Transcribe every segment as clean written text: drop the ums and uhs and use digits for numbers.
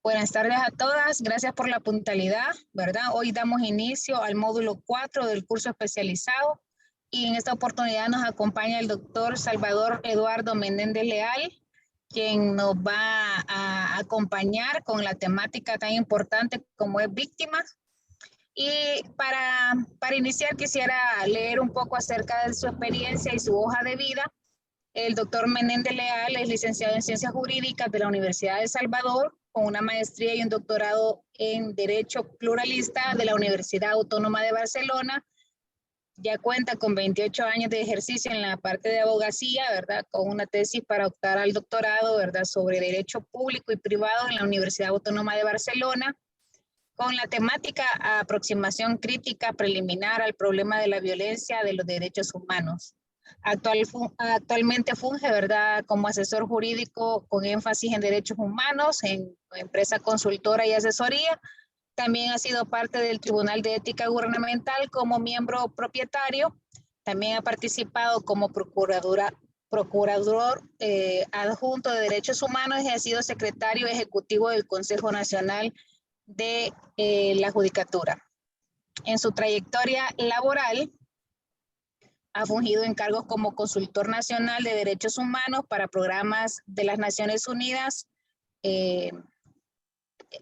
Buenas tardes a todas, gracias por la puntualidad, ¿verdad? Hoy damos inicio al módulo 4 del curso especializado y en esta oportunidad nos acompaña el doctor Salvador Eduardo Menéndez Leal, quien nos va a acompañar con la temática tan importante como es víctimas. Y para iniciar quisiera leer un poco acerca de su experiencia y su hoja de vida. El doctor Menéndez Leal es licenciado en Ciencias Jurídicas de la Universidad de El Salvador, con una maestría y un doctorado en Derecho Pluralista de la Universidad Autónoma de Barcelona. Ya cuenta con 28 años de ejercicio en la parte de abogacía, ¿verdad? Con una tesis para optar al doctorado, ¿verdad? Sobre Derecho Público y Privado en la Universidad Autónoma de Barcelona, con la temática aproximación crítica preliminar al problema de la violencia de los derechos humanos. Actualmente funge, ¿verdad?, como asesor jurídico con énfasis en derechos humanos en empresa consultora y asesoría. También ha sido parte del Tribunal de Ética Gubernamental como miembro propietario. También ha participado como procurador adjunto de Derechos Humanos y ha sido secretario ejecutivo del Consejo Nacional de la Judicatura. En su trayectoria laboral, ha fungido en cargos como consultor nacional de derechos humanos para programas de las Naciones Unidas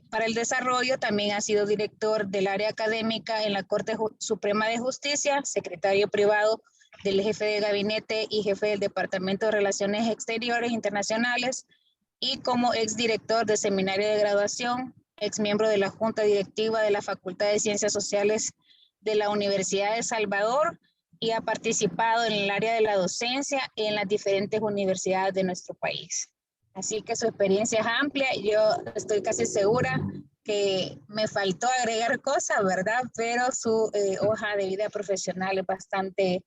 para el desarrollo. También ha sido director del área académica en la Corte Suprema de Justicia, secretario privado del jefe de gabinete y jefe del Departamento de Relaciones Exteriores Internacionales y como exdirector del Seminario de Graduación, exmiembro de la Junta Directiva de la Facultad de Ciencias Sociales de la Universidad de El Salvador, y ha participado en el área de la docencia en las diferentes universidades de nuestro país. Así que su experiencia es amplia y yo estoy casi segura que me faltó agregar cosas, ¿verdad? Pero su hoja de vida profesional es bastante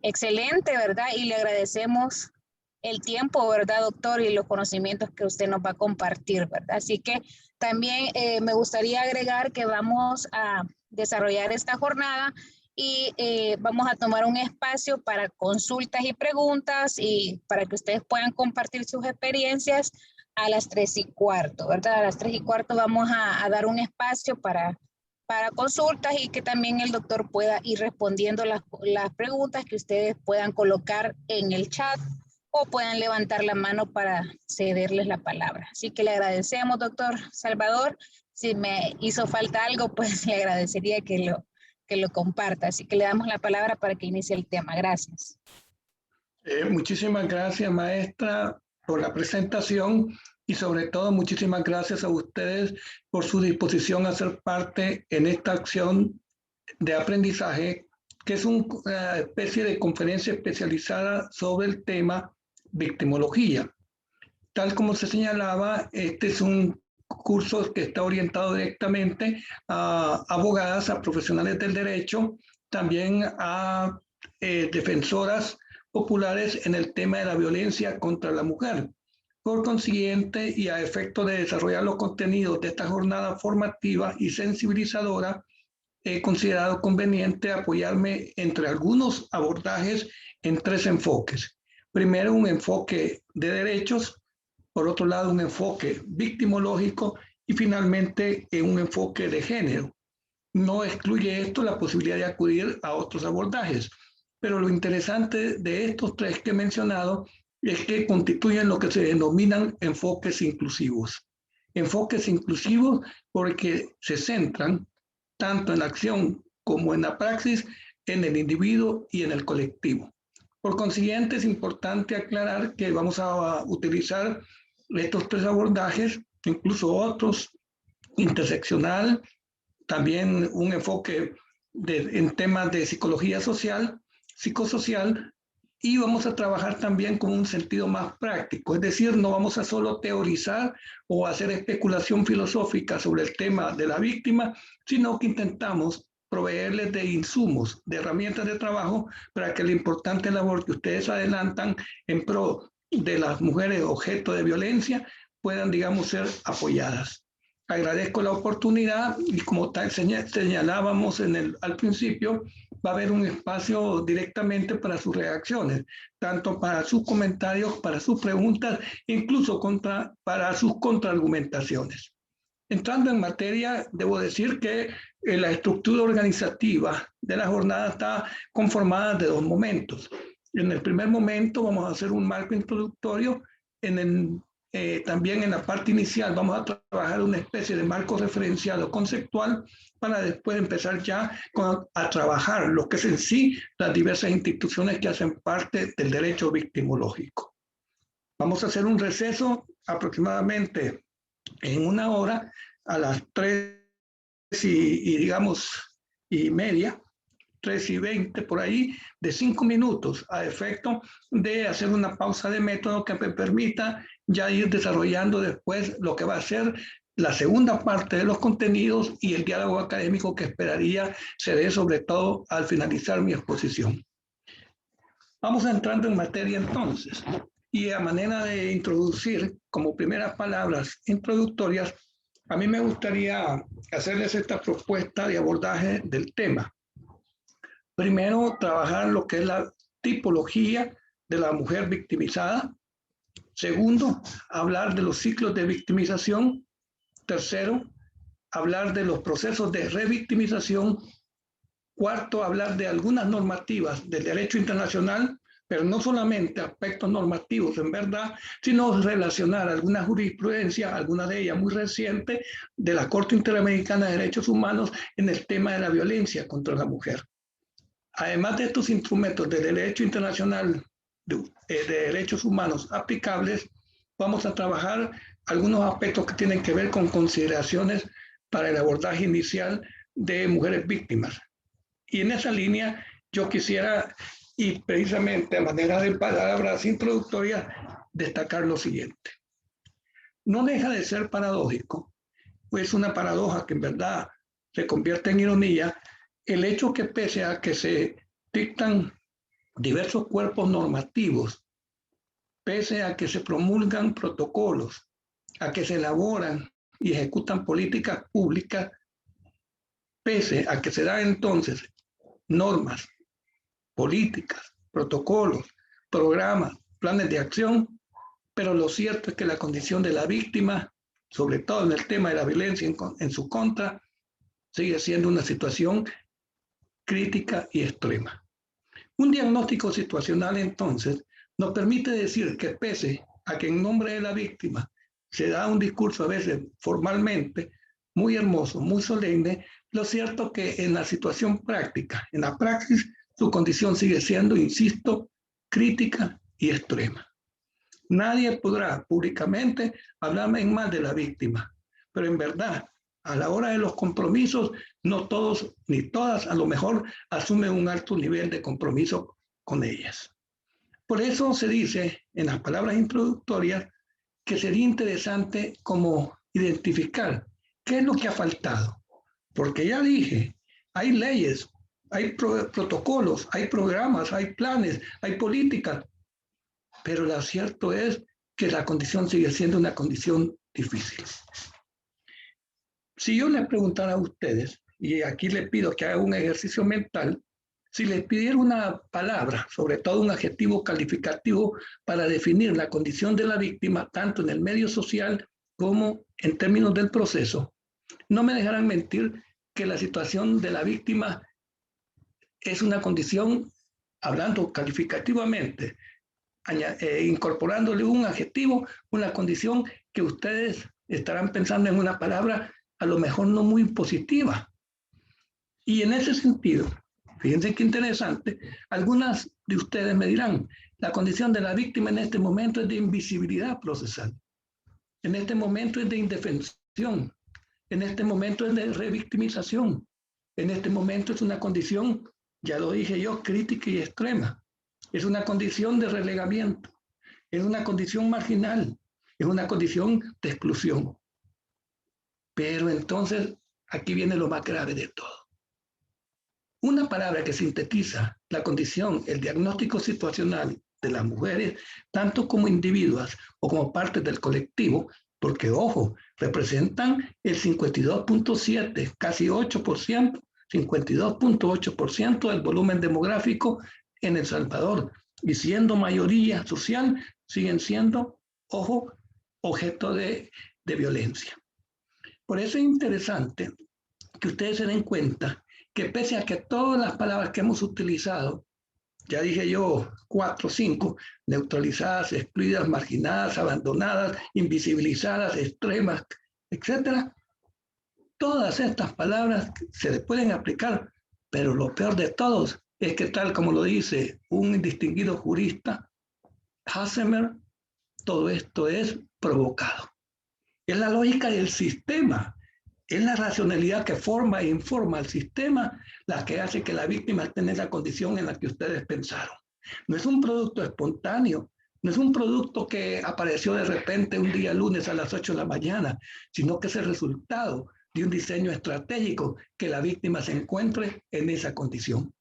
excelente, ¿verdad? Y le agradecemos el tiempo, ¿verdad, doctor? Y los conocimientos que usted nos va a compartir, ¿verdad? Así que también me gustaría agregar que vamos a desarrollar esta jornada y vamos a tomar un espacio para consultas y preguntas y para que ustedes puedan compartir sus experiencias a las 3:15, ¿verdad? A las 3:15 vamos a dar un espacio para consultas y que también el doctor pueda ir respondiendo las preguntas que ustedes puedan colocar en el chat o puedan levantar la mano para cederles la palabra. Así que le agradecemos, doctor Salvador. Si me hizo falta algo, pues le agradecería que lo comparta. Así que le damos la palabra para que inicie el tema. Gracias. Muchísimas gracias, maestra, por la presentación y sobre todo muchísimas gracias a ustedes por su disposición a ser parte en esta acción de aprendizaje, que es una especie de conferencia especializada sobre el tema victimología. Tal como se señalaba, este es un curso que está orientado directamente a abogadas, a profesionales del derecho, también a defensoras populares en el tema de la violencia contra la mujer. Por consiguiente, y a efecto de desarrollar los contenidos de esta jornada formativa y sensibilizadora, he considerado conveniente apoyarme entre algunos abordajes en 3 enfoques. Primero, un enfoque de derechos, por otro lado, un enfoque victimológico y finalmente un enfoque de género. No excluye esto la posibilidad de acudir a otros abordajes, pero lo interesante de estos 3 que he mencionado es que constituyen lo que se denominan enfoques inclusivos. Enfoques inclusivos porque se centran tanto en la acción como en la praxis, en el individuo y en el colectivo. Por consiguiente, es importante aclarar que vamos a utilizar estos 3 abordajes, incluso otros, interseccional, también un enfoque en temas de psicología social, psicosocial, y vamos a trabajar también con un sentido más práctico, es decir, no vamos a solo teorizar o hacer especulación filosófica sobre el tema de la víctima, sino que intentamos proveerles de insumos, de herramientas de trabajo para que la importante labor que ustedes adelantan en pro de las mujeres objeto de violencia puedan, digamos, ser apoyadas. Agradezco la oportunidad y como tal señalábamos al principio, va a haber un espacio directamente para sus reacciones, tanto para sus comentarios, para sus preguntas, incluso para sus contraargumentaciones. Entrando en materia, debo decir que la estructura organizativa de la jornada está conformada de dos momentos. En el primer momento vamos a hacer un marco introductorio. También en la parte inicial vamos a trabajar una especie de marco referencial o conceptual para después empezar ya a trabajar lo que es en sí las diversas instituciones que hacen parte del derecho victimológico. Vamos a hacer un receso aproximadamente en 1 hora, a las 3:30, 3:20 por ahí, de 5 minutos, a efecto de hacer una pausa de método que me permita ya ir desarrollando después lo que va a ser la segunda parte de los contenidos y el diálogo académico que esperaría se dé sobre todo al finalizar mi exposición. Vamos entrando en materia entonces, y a manera de introducir como primeras palabras introductorias, a mí me gustaría hacerles esta propuesta de abordaje del tema. Primero, trabajar lo que es la tipología de la mujer victimizada. Segundo, hablar de los ciclos de victimización. Tercero, hablar de los procesos de revictimización. Cuarto, hablar de algunas normativas del derecho internacional, pero no solamente aspectos normativos en verdad, sino relacionar alguna jurisprudencia, alguna de ellas muy reciente, de la Corte Interamericana de Derechos Humanos en el tema de la violencia contra la mujer. Además de estos instrumentos de derecho internacional de derechos humanos aplicables, vamos a trabajar algunos aspectos que tienen que ver con consideraciones para el abordaje inicial de mujeres víctimas. Y en esa línea yo quisiera, y precisamente a manera de palabras introductorias, destacar lo siguiente. No deja de ser paradójico, pues una paradoja que en verdad se convierte en ironía, el hecho que pese a que se dictan diversos cuerpos normativos, pese a que se promulgan protocolos, a que se elaboran y ejecutan políticas públicas, pese a que se dan entonces normas, políticas, protocolos, programas, planes de acción, pero lo cierto es que la condición de la víctima, sobre todo en el tema de la violencia en su contra, sigue siendo una situación crítica y extrema. Un diagnóstico situacional, entonces, nos permite decir que pese a que en nombre de la víctima se da un discurso a veces formalmente muy hermoso, muy solemne, lo cierto es que en la situación práctica, en la praxis, su condición sigue siendo, insisto, crítica y extrema. Nadie podrá públicamente hablar en mal de la víctima, pero en verdad, a la hora de los compromisos, no todos ni todas a lo mejor asumen un alto nivel de compromiso con ellas. Por eso se dice en las palabras introductorias que sería interesante como identificar qué es lo que ha faltado. Porque ya dije, hay leyes, hay protocolos, hay programas, hay planes, hay políticas, pero lo cierto es que la condición sigue siendo una condición difícil. Si yo les preguntara a ustedes, y aquí les pido que hagan un ejercicio mental, si les pidiera una palabra, sobre todo un adjetivo calificativo para definir la condición de la víctima, tanto en el medio social como en términos del proceso, no me dejarán mentir que la situación de la víctima es una condición, hablando calificativamente, incorporándole un adjetivo, una condición que ustedes estarán pensando en una palabra a lo mejor no muy positiva. Y en ese sentido, fíjense qué interesante, algunas de ustedes me dirán, la condición de la víctima en este momento es de invisibilidad procesal, en este momento es de indefensión, en este momento es de revictimización, en este momento es una condición, ya lo dije yo, crítica y extrema, es una condición de relegamiento, es una condición marginal, es una condición de exclusión. Pero entonces, aquí viene lo más grave de todo. Una palabra que sintetiza la condición, el diagnóstico situacional de las mujeres, tanto como individuos o como parte del colectivo, porque, ojo, representan el 52.7, casi 8%, 52.8% del volumen demográfico en El Salvador, y siendo mayoría social, siguen siendo, ojo, objeto de violencia. Por eso es interesante que ustedes se den cuenta que pese a que todas las palabras que hemos utilizado, ya dije yo 4 o 5, neutralizadas, excluidas, marginadas, abandonadas, invisibilizadas, extremas, etcétera, todas estas palabras se le pueden aplicar, pero lo peor de todos es que, tal como lo dice un distinguido jurista, Hassemer, todo esto es provocado. Es la lógica del sistema, es la racionalidad que forma e informa al sistema la que hace que la víctima esté en esa condición en la que ustedes pensaron. No es un producto espontáneo, no es un producto que apareció de repente un día lunes a las 8 de la mañana, sino que es el resultado de un diseño estratégico que la víctima se encuentre en esa condición.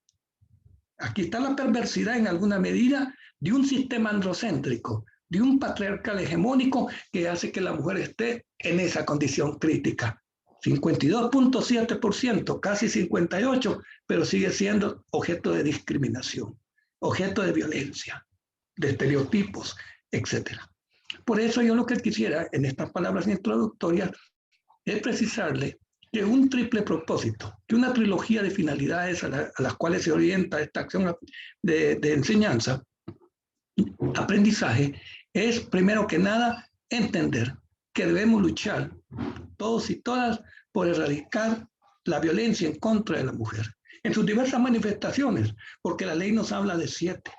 Aquí está la perversidad en alguna medida de un sistema androcéntrico, de un patriarcal hegemónico que hace que la mujer esté en esa condición crítica. 52.7%, casi 58%, pero sigue siendo objeto de discriminación, objeto de violencia, de estereotipos, etc. Por eso yo lo que quisiera en estas palabras introductorias es precisarle que un triple propósito, que una trilogía de finalidades a las cuales se orienta esta acción de enseñanza, aprendizaje, es primero que nada entender que debemos luchar todos y todas por erradicar la violencia en contra de la mujer en sus diversas manifestaciones, porque la ley nos habla de 7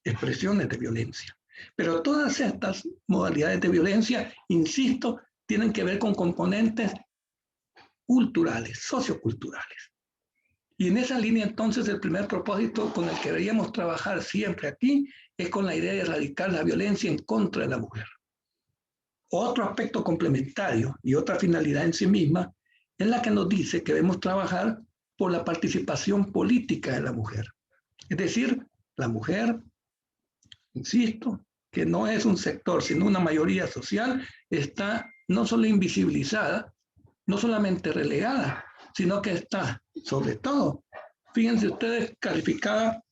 expresiones de violencia. Pero todas estas modalidades de violencia, insisto, tienen que ver con componentes culturales, socioculturales. Y en esa línea, entonces, el primer propósito con el que deberíamos trabajar siempre aquí es con la idea de erradicar la violencia en contra de la mujer. Otro aspecto complementario y otra finalidad en sí misma es la que nos dice que debemos trabajar por la participación política de la mujer. Es decir, la mujer, insisto, que no es un sector, sino una mayoría social, está no solo invisibilizada, no solamente relegada, sino que está, sobre todo, fíjense ustedes, calificada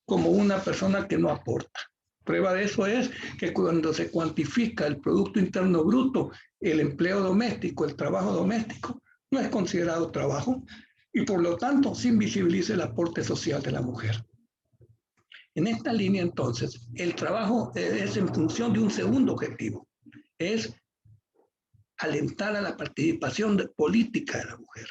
como una persona que no aporta. Prueba de eso es que cuando se cuantifica el Producto Interno Bruto, el empleo doméstico, el trabajo doméstico, no es considerado trabajo y por lo tanto se invisibiliza el aporte social de la mujer. En esta línea, entonces, el trabajo es en función de un segundo objetivo, es alentar a la participación política de la mujer.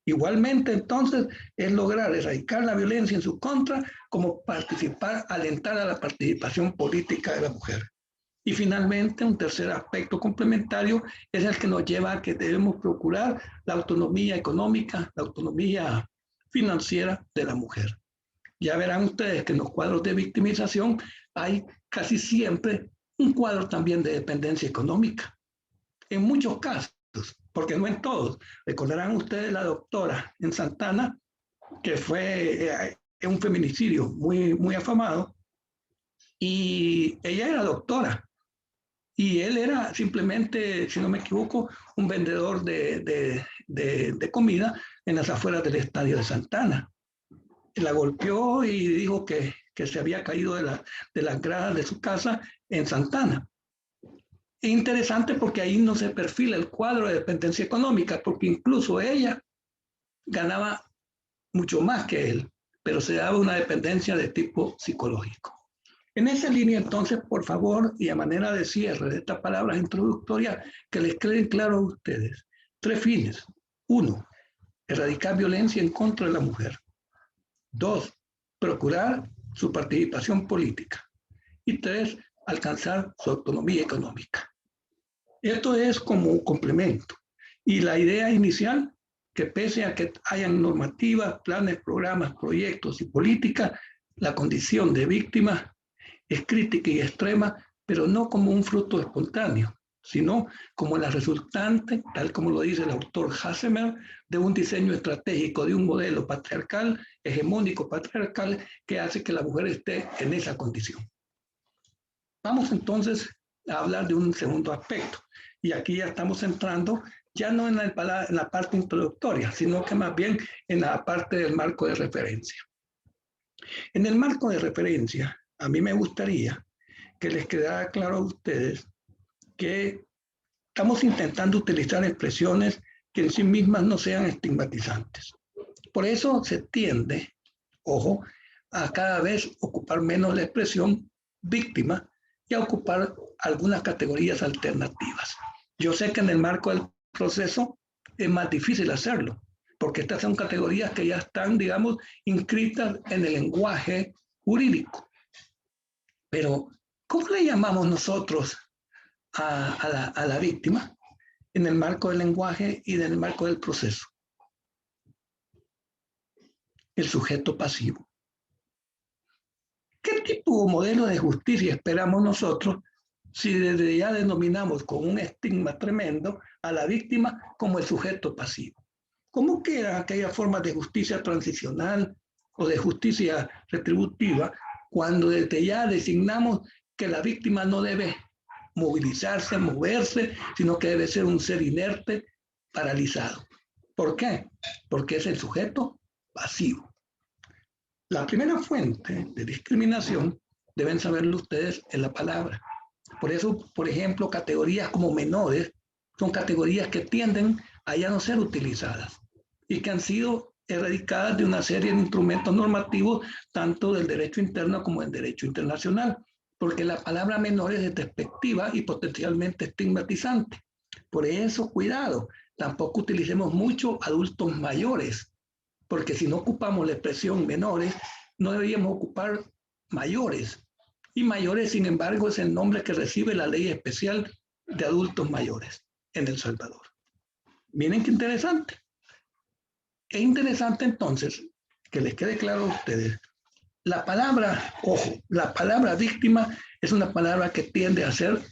Igualmente, entonces, es lograr erradicar la violencia en su contra, como participar, alentar a la participación política de la mujer. Y finalmente, un tercer aspecto complementario es el que nos lleva a que debemos procurar la autonomía económica, la autonomía financiera de la mujer. Ya verán ustedes que en los cuadros de victimización hay casi siempre un cuadro también de dependencia económica. En muchos casos, porque no en todos. Recordarán ustedes la doctora en Santana, que fue un feminicidio muy afamado, y ella era doctora, y él era simplemente, si no me equivoco, un vendedor de comida en las afueras del estadio de Santana. La golpeó y dijo que se había caído de las gradas de su casa en Santana. Es interesante porque ahí no se perfila el cuadro de dependencia económica, porque incluso ella ganaba mucho más que él, pero se daba una dependencia de tipo psicológico. En esa línea, entonces, por favor, y a manera de cierre de estas palabras introductorias, que les queden claros a ustedes, 3 fines. 1, erradicar violencia en contra de la mujer. 2, procurar su participación política. Y 3, alcanzar su autonomía económica. Esto es como un complemento. Y la idea inicial, que pese a que hayan normativas, planes, programas, proyectos y políticas, la condición de víctima es crítica y extrema, pero no como un fruto espontáneo, sino como la resultante, tal como lo dice el autor Hassemer, de un diseño estratégico, de un modelo patriarcal, hegemónico patriarcal, que hace que la mujer esté en esa condición. Vamos entonces a hablar de un segundo aspecto, y aquí ya estamos entrando ya no en la parte introductoria, sino que más bien en la parte del marco de referencia. En el marco de referencia, a mí me gustaría que les quedara claro a ustedes que estamos intentando utilizar expresiones que en sí mismas no sean estigmatizantes. Por eso se tiende, ojo, a cada vez ocupar menos la expresión víctima y a ocupar algunas categorías alternativas. Yo sé que en el marco del proceso es más difícil hacerlo, porque estas son categorías que ya están, digamos, inscritas en el lenguaje jurídico. Pero, ¿cómo le llamamos nosotros a la víctima en el marco del lenguaje y en el marco del proceso? El sujeto pasivo. ¿Qué tipo o modelo de justicia esperamos nosotros si desde ya denominamos con un estigma tremendo a la víctima como el sujeto pasivo? ¿Cómo quedan aquellas formas de justicia transicional o de justicia retributiva cuando desde ya designamos que la víctima no debe movilizarse, moverse, sino que debe ser un ser inerte, paralizado? ¿Por qué? Porque es el sujeto pasivo. La primera fuente de discriminación, deben saberlo ustedes, es la palabra. Por eso, por ejemplo, categorías como menores son categorías que tienden a ya no ser utilizadas y que han sido erradicadas de una serie de instrumentos normativos, tanto del derecho interno como del derecho internacional, porque la palabra menor es despectiva y potencialmente estigmatizante. Por eso, cuidado, tampoco utilicemos mucho adultos mayores, porque si no ocupamos la expresión menores, no deberíamos ocupar mayores. Y mayores, sin embargo, es el nombre que recibe la ley especial de adultos mayores en El Salvador. Miren qué interesante. Es interesante entonces que les quede claro a ustedes, la palabra, ojo, la palabra víctima es una palabra que tiende a ser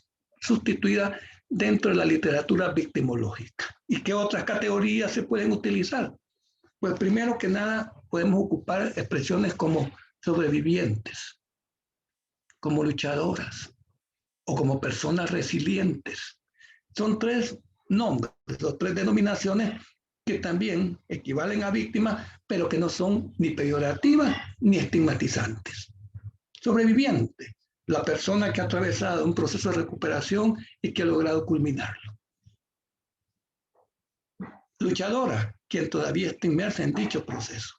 sustituida dentro de la literatura victimológica. ¿Y qué otras categorías se pueden utilizar? Pues primero que nada podemos ocupar expresiones como sobrevivientes, como luchadoras o como personas resilientes. Son tres nombres, o tres denominaciones que también equivalen a víctimas, pero que no son ni peyorativas ni estigmatizantes. Sobreviviente, la persona que ha atravesado un proceso de recuperación y que ha logrado culminarlo. Luchadora, quien todavía está inmersa en dicho proceso.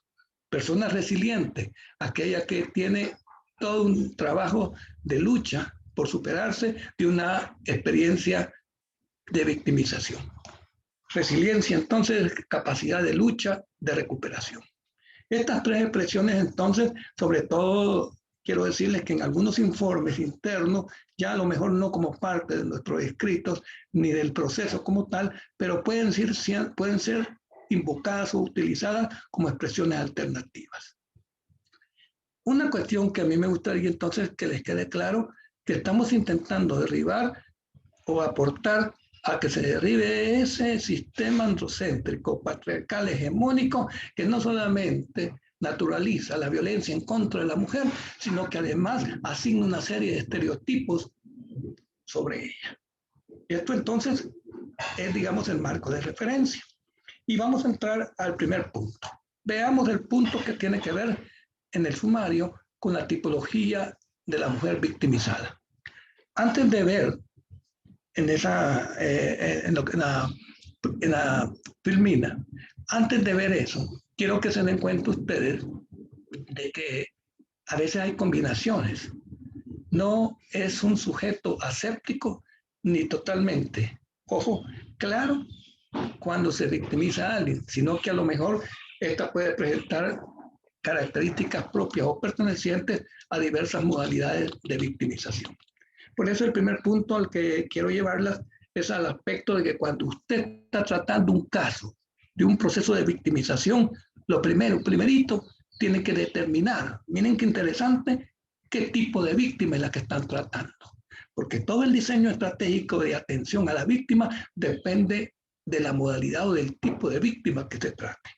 Persona resiliente, aquella que tiene todo un trabajo de lucha por superarse de una experiencia de victimización. Resiliencia, entonces, capacidad de lucha, de recuperación. Estas tres expresiones, entonces, sobre todo, quiero decirles que en algunos informes internos, ya a lo mejor no como parte de nuestros escritos, ni del proceso como tal, pero pueden ser invocadas o utilizadas como expresiones alternativas. Una cuestión que a mí me gustaría entonces que les quede claro, que estamos intentando derribar o aportar a que se derribe ese sistema androcéntrico, patriarcal, hegemónico, que no solamente naturaliza la violencia en contra de la mujer, sino que además asigna una serie de estereotipos sobre ella. Esto entonces es, digamos, el marco de referencia. Y vamos a entrar al primer punto. Veamos el punto que tiene que ver en el sumario con la tipología de la mujer victimizada. Antes de ver en la filmina, antes de ver eso, quiero que se den cuenta ustedes de que a veces hay combinaciones. No es un sujeto aséptico ni totalmente, ojo, claro, cuando se victimiza a alguien, sino que a lo mejor esta puede presentar características propias o pertenecientes a diversas modalidades de victimización. Por eso el primer punto al que quiero llevarlas es al aspecto de que cuando usted está tratando un caso de un proceso de victimización, lo primerito, tiene que determinar, miren qué interesante, qué tipo de víctima es la que están tratando. Porque todo el diseño estratégico de atención a la víctima depende de la modalidad o del tipo de víctima que se trate.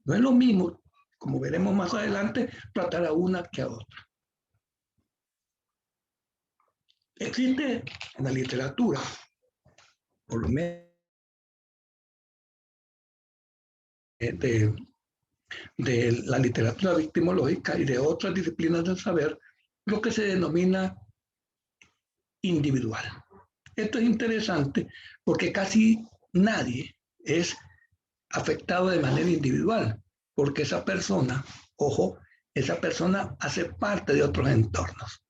No es lo mismo, como veremos más adelante, tratar a una que a otra. Existe en la literatura, por lo menos de, de la literatura victimológica y de otras disciplinas del saber, lo que se denomina individual. Esto es interesante porque casi nadie es afectado de manera individual, porque esa persona, ojo, esa persona hace parte de otros entornos.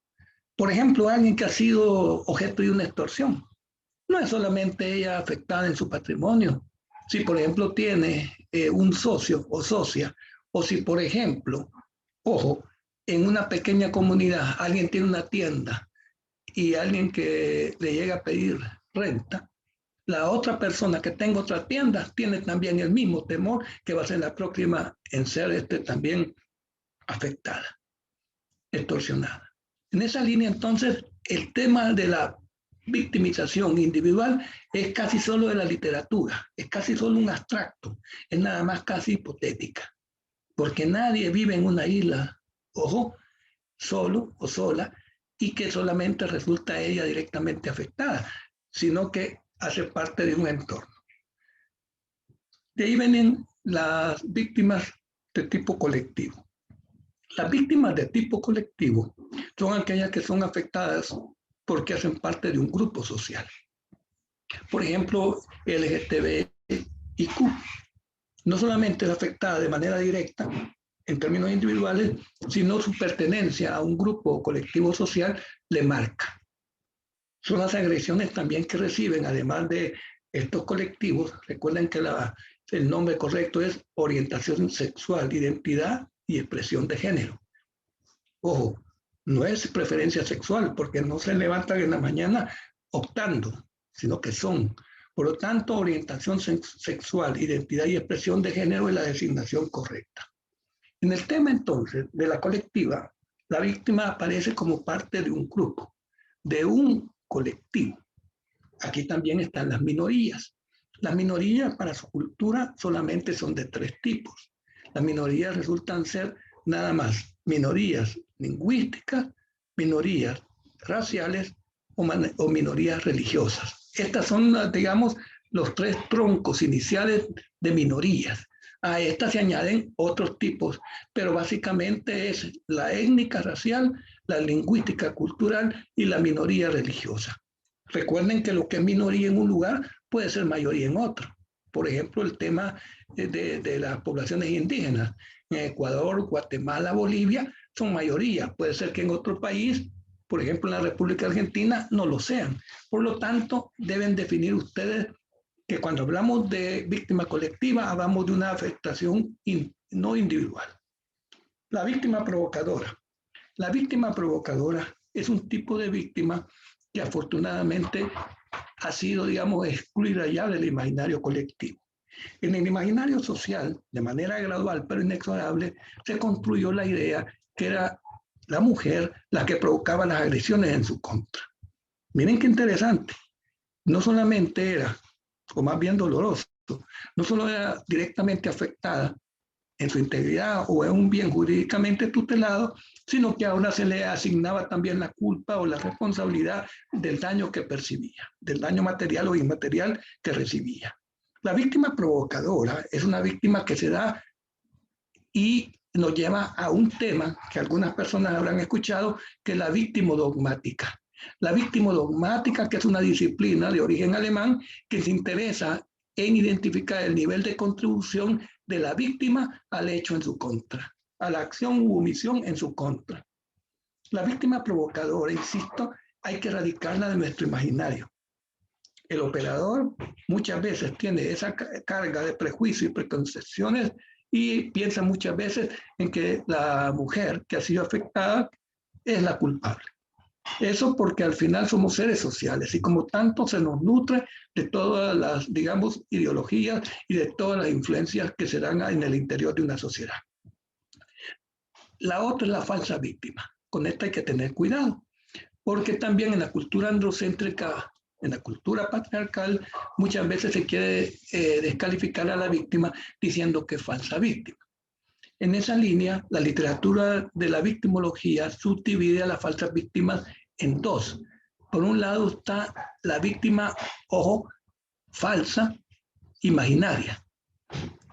Por ejemplo, alguien que ha sido objeto de una extorsión, no es solamente ella afectada en su patrimonio. Si, por ejemplo, tiene un socio o socia, o si, por ejemplo, ojo, en una pequeña comunidad alguien tiene una tienda y alguien que le llega a pedir renta, la otra persona que tenga otra tienda tiene también el mismo temor que va a ser la próxima en ser también afectada, extorsionada. En esa línea, entonces, el tema de la victimización individual es casi solo de la literatura, es casi solo un abstracto, es nada más casi hipotética, porque nadie vive en una isla, ojo, solo o sola, y que solamente resulta ella directamente afectada, sino que hace parte de un entorno. De ahí vienen las víctimas de tipo colectivo. Las víctimas de tipo colectivo son aquellas que son afectadas porque hacen parte de un grupo social. Por ejemplo, LGTBIQ no solamente es afectada de manera directa en términos individuales, sino su pertenencia a un grupo o colectivo social le marca. Son las agresiones también que reciben, además de estos colectivos. Recuerden que el nombre correcto es orientación sexual, identidad y expresión de género. Ojo, no es preferencia sexual, porque no se levantan en la mañana optando, sino que son. Por lo tanto, orientación sexual, identidad y expresión de género es la designación correcta. En el tema entonces de la colectiva, la víctima aparece como parte de un grupo, de un colectivo. Aquí también están las minorías. Las minorías para su cultura solamente son de 3 tipos. Las minorías resultan ser nada más minorías lingüísticas, minorías raciales o minorías religiosas. Estas son, digamos, los 3 troncos iniciales de minorías. A estas se añaden otros tipos, pero básicamente es la étnica racial, la lingüística cultural y la minoría religiosa. Recuerden que lo que es minoría en un lugar puede ser mayoría en otro. Por ejemplo, el tema de las poblaciones indígenas. En Ecuador, Guatemala, Bolivia son mayoría. Puede ser que en otro país, por ejemplo en la República Argentina, no lo sean. Por lo tanto, deben definir ustedes que cuando hablamos de víctima colectiva, hablamos de una afectación no individual. La víctima provocadora. La víctima provocadora es un tipo de víctima que afortunadamente ha sido, digamos, excluida ya del imaginario colectivo. En el imaginario social, de manera gradual pero inexorable, se construyó la idea que era la mujer la que provocaba las agresiones en su contra. Miren qué interesante. No solamente era, o más bien doloroso, no solo era directamente afectada en su integridad o en un bien jurídicamente tutelado, sino que ahora se le asignaba también la culpa o la responsabilidad del daño que percibía, del daño material o inmaterial que recibía. La víctima provocadora es una víctima que se da y nos lleva a un tema que algunas personas habrán escuchado, que es la victimodogmática. La victimodogmática, que es una disciplina de origen alemán que se interesa en identificar el nivel de contribución de la víctima al hecho en su contra, a la acción u omisión en su contra. La víctima provocadora, insisto, hay que erradicarla de nuestro imaginario. El operador muchas veces tiene esa carga de prejuicios y preconcepciones y piensa muchas veces en que la mujer que ha sido afectada es la culpable. Eso porque al final somos seres sociales y como tanto se nos nutre de todas las, digamos, ideologías y de todas las influencias que se dan en el interior de una sociedad. La otra es la falsa víctima. Con esta hay que tener cuidado, porque también en la cultura androcéntrica, en la cultura patriarcal, muchas veces se quiere descalificar a la víctima diciendo que es falsa víctima. En esa línea, la literatura de la victimología subdivide a las falsas víctimas en 2. Por un lado está la víctima, ojo, falsa, imaginaria.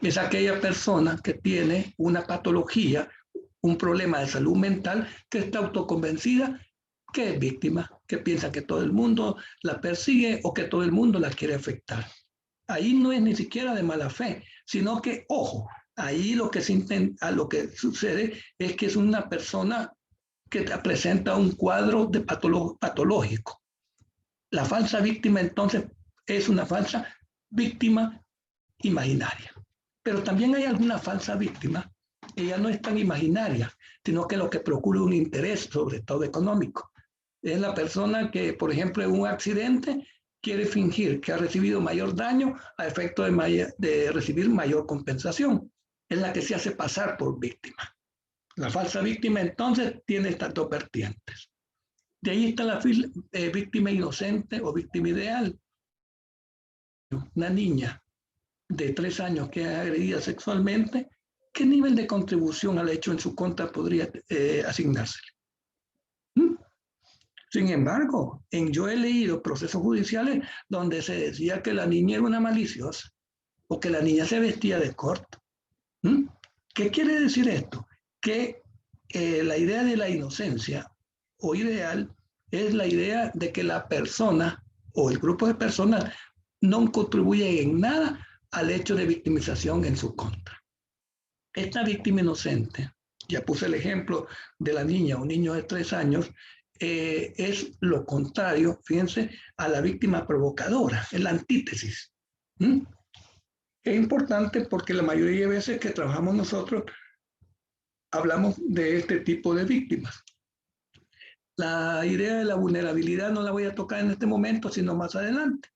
Es aquella persona que tiene una patología, un problema de salud mental, que está autoconvencida que es víctima, que piensa que todo el mundo la persigue o que todo el mundo la quiere afectar. Ahí no es ni siquiera de mala fe, sino que, ojo, ahí lo que sucede es que es una persona que presenta un cuadro de patológico. La falsa víctima entonces es una falsa víctima imaginaria. Pero también hay alguna falsa víctima que ya no es tan imaginaria, sino que lo que procura un interés, sobre todo económico. Es la persona que, por ejemplo, en un accidente quiere fingir que ha recibido mayor daño a efecto de recibir mayor compensación. Es la que se hace pasar por víctima. La falsa víctima entonces tiene estas dos vertientes. De ahí está la víctima inocente o víctima ideal. Una niña de 3 años que es agredida sexualmente, ¿qué nivel de contribución al hecho en su contra podría asignársele? Sin embargo, yo he leído procesos judiciales donde se decía que la niña era una maliciosa o que la niña se vestía de corto. ¿Qué quiere decir esto? Que la idea de la inocencia o ideal es la idea de que la persona o el grupo de personas no contribuye en nada al hecho de victimización en su contra. Esta víctima inocente, ya puse el ejemplo de la niña o niño de 3 años, es lo contrario, fíjense, a la víctima provocadora, es la antítesis. Es importante porque la mayoría de veces que trabajamos nosotros hablamos de este tipo de víctimas. La idea de la vulnerabilidad no la voy a tocar en este momento, sino más adelante,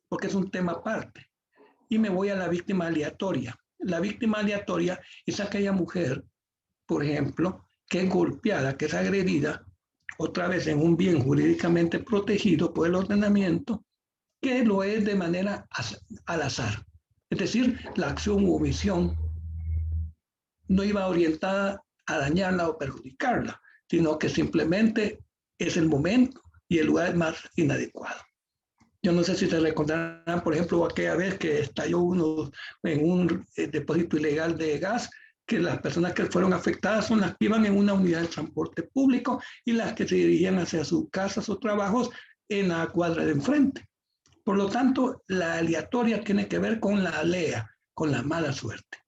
porque es un tema aparte. Y me voy a la víctima aleatoria. La víctima aleatoria es aquella mujer, por ejemplo, que es golpeada, que es agredida, otra vez en un bien jurídicamente protegido por el ordenamiento, que lo es de manera al azar. Es decir, la acción u omisión no iba orientada a dañarla o perjudicarla, sino que simplemente es el momento y el lugar más inadecuado. Yo no sé si se recordarán, por ejemplo, aquella vez que estalló uno en un depósito ilegal de gas, que las personas que fueron afectadas son las que iban en una unidad de transporte público y las que se dirigían hacia sus casas o trabajos en la cuadra de enfrente. Por lo tanto, la aleatoria tiene que ver con la alea, con la mala suerte.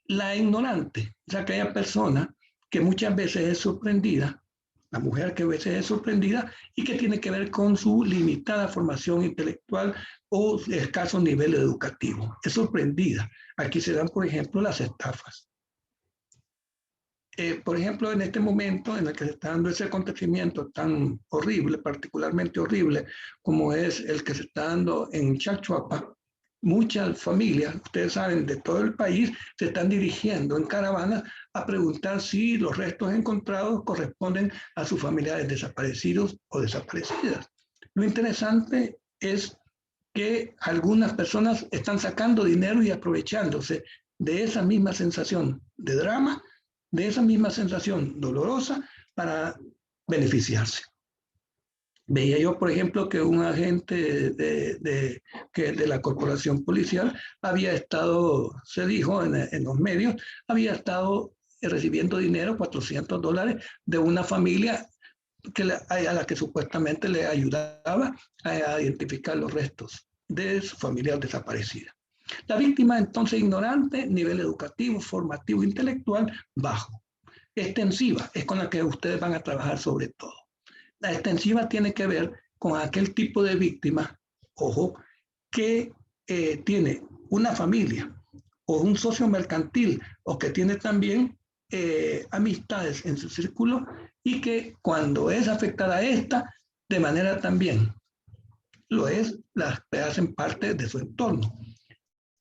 La ignorante es aquella persona que muchas veces es sorprendida, la mujer que a veces es sorprendida y que tiene que ver con su limitada formación intelectual o escaso nivel educativo. Es sorprendida. Aquí se dan, por ejemplo, las estafas. Por ejemplo, en este momento en el que se está dando ese acontecimiento tan horrible, particularmente horrible, como es el que se está dando en Chalchuapa, muchas familias, ustedes saben, de todo el país, se están dirigiendo en caravanas a preguntar si los restos encontrados corresponden a sus familiares desaparecidos o desaparecidas. Lo interesante es que algunas personas están sacando dinero y aprovechándose de esa misma sensación de drama, de esa misma sensación dolorosa para beneficiarse. Veía yo, por ejemplo, que un agente de la corporación policial había estado, se dijo en los medios, había estado recibiendo dinero, $400, de una familia a la que supuestamente le ayudaba a identificar los restos de su familiar desaparecida. La víctima entonces ignorante, nivel educativo, formativo, intelectual, bajo. Extensiva es con la que ustedes van a trabajar sobre todo. La extensiva tiene que ver con aquel tipo de víctima, ojo, que tiene una familia o un socio mercantil o que tiene también amistades en su círculo y que cuando es afectada esta, de manera también lo es, las que hacen parte de su entorno.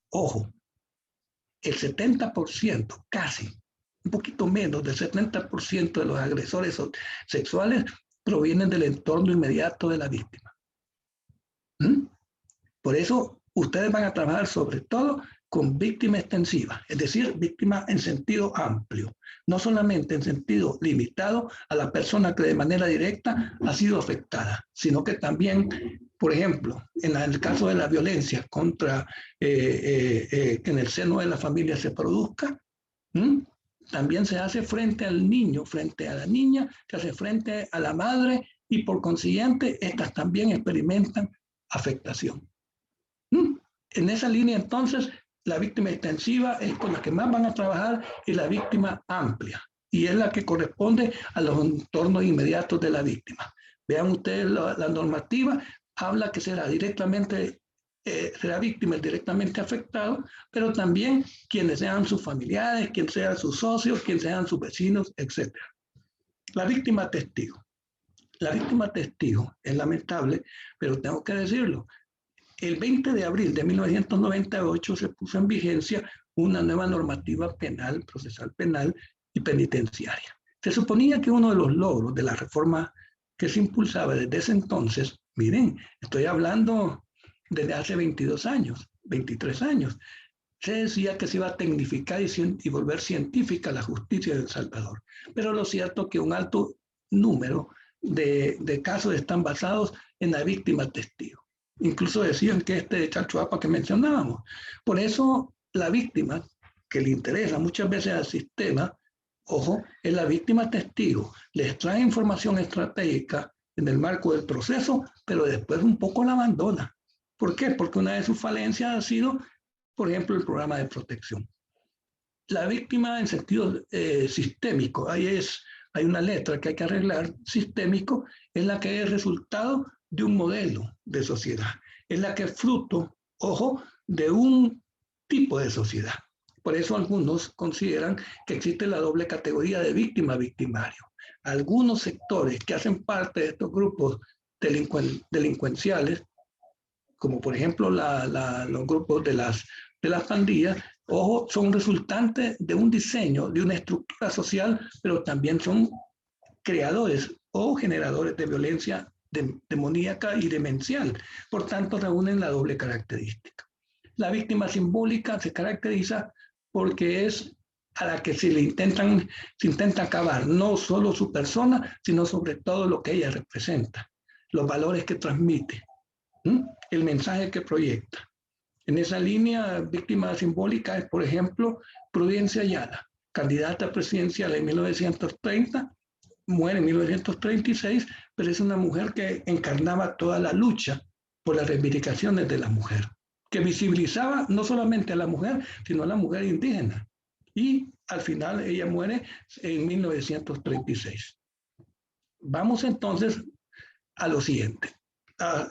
Ojo, el 70%, casi, un poquito menos del 70% de los agresores sexuales provienen del entorno inmediato de la víctima. Por eso, ustedes van a trabajar sobre todo con víctima extensiva, es decir, víctima en sentido amplio, no solamente en sentido limitado a la persona que de manera directa ha sido afectada, sino que también Por ejemplo, en el caso de la violencia que en el seno de la familia se produzca, también se hace frente al niño, frente a la niña, se hace frente a la madre y por consiguiente estas también experimentan afectación. En esa línea entonces la víctima extensiva es con la que más van a trabajar y la víctima amplia y es la que corresponde a los entornos inmediatos de la víctima. Vean ustedes la normativa, habla que será víctima el directamente afectado, pero también quienes sean sus familiares, quienes sean sus socios, quienes sean sus vecinos, etc. La víctima testigo. La víctima testigo es lamentable, pero tengo que decirlo. El 20 de abril de 1998 se puso en vigencia una nueva normativa penal, procesal penal y penitenciaria. Se suponía que uno de los logros de la reforma que se impulsaba desde ese entonces, miren, estoy hablando desde hace 22 años, 23 años, se decía que se iba a tecnificar y volver científica la justicia de El Salvador. Pero lo cierto es que un alto número de casos están basados en la víctima testigo. Incluso decían que de Chalchuapa que mencionábamos. Por eso la víctima que le interesa muchas veces al sistema, ojo, es la víctima testigo. Les trae información estratégica en el marco del proceso, pero después un poco la abandona. ¿Por qué? Porque una de sus falencias ha sido, por ejemplo, el programa de protección. La víctima en sentido sistémico, hay una letra que hay que arreglar, sistémico, es la que es resultado de un modelo de sociedad, es la que es fruto, ojo, de un tipo de sociedad. Por eso algunos consideran que existe la doble categoría de víctima-victimario. Algunos sectores que hacen parte de estos grupos delincuenciales, como por ejemplo los grupos de las pandillas, ojo, son resultantes de un diseño, de una estructura social, pero también son creadores o generadores de violencia demoníaca y demencial. Por tanto, reúnen la doble característica. La víctima simbólica se caracteriza porque es a la que se intenta acabar no solo su persona, sino sobre todo lo que ella representa, los valores que transmite, el mensaje que proyecta. En esa línea, víctima simbólica es, por ejemplo, Prudencia Ayala, candidata presidencial en 1930, muere en 1936, pero es una mujer que encarnaba toda la lucha por las reivindicaciones de la mujer, que visibilizaba no solamente a la mujer, sino a la mujer indígena. Y al final ella muere en 1936. Vamos entonces a lo siguiente.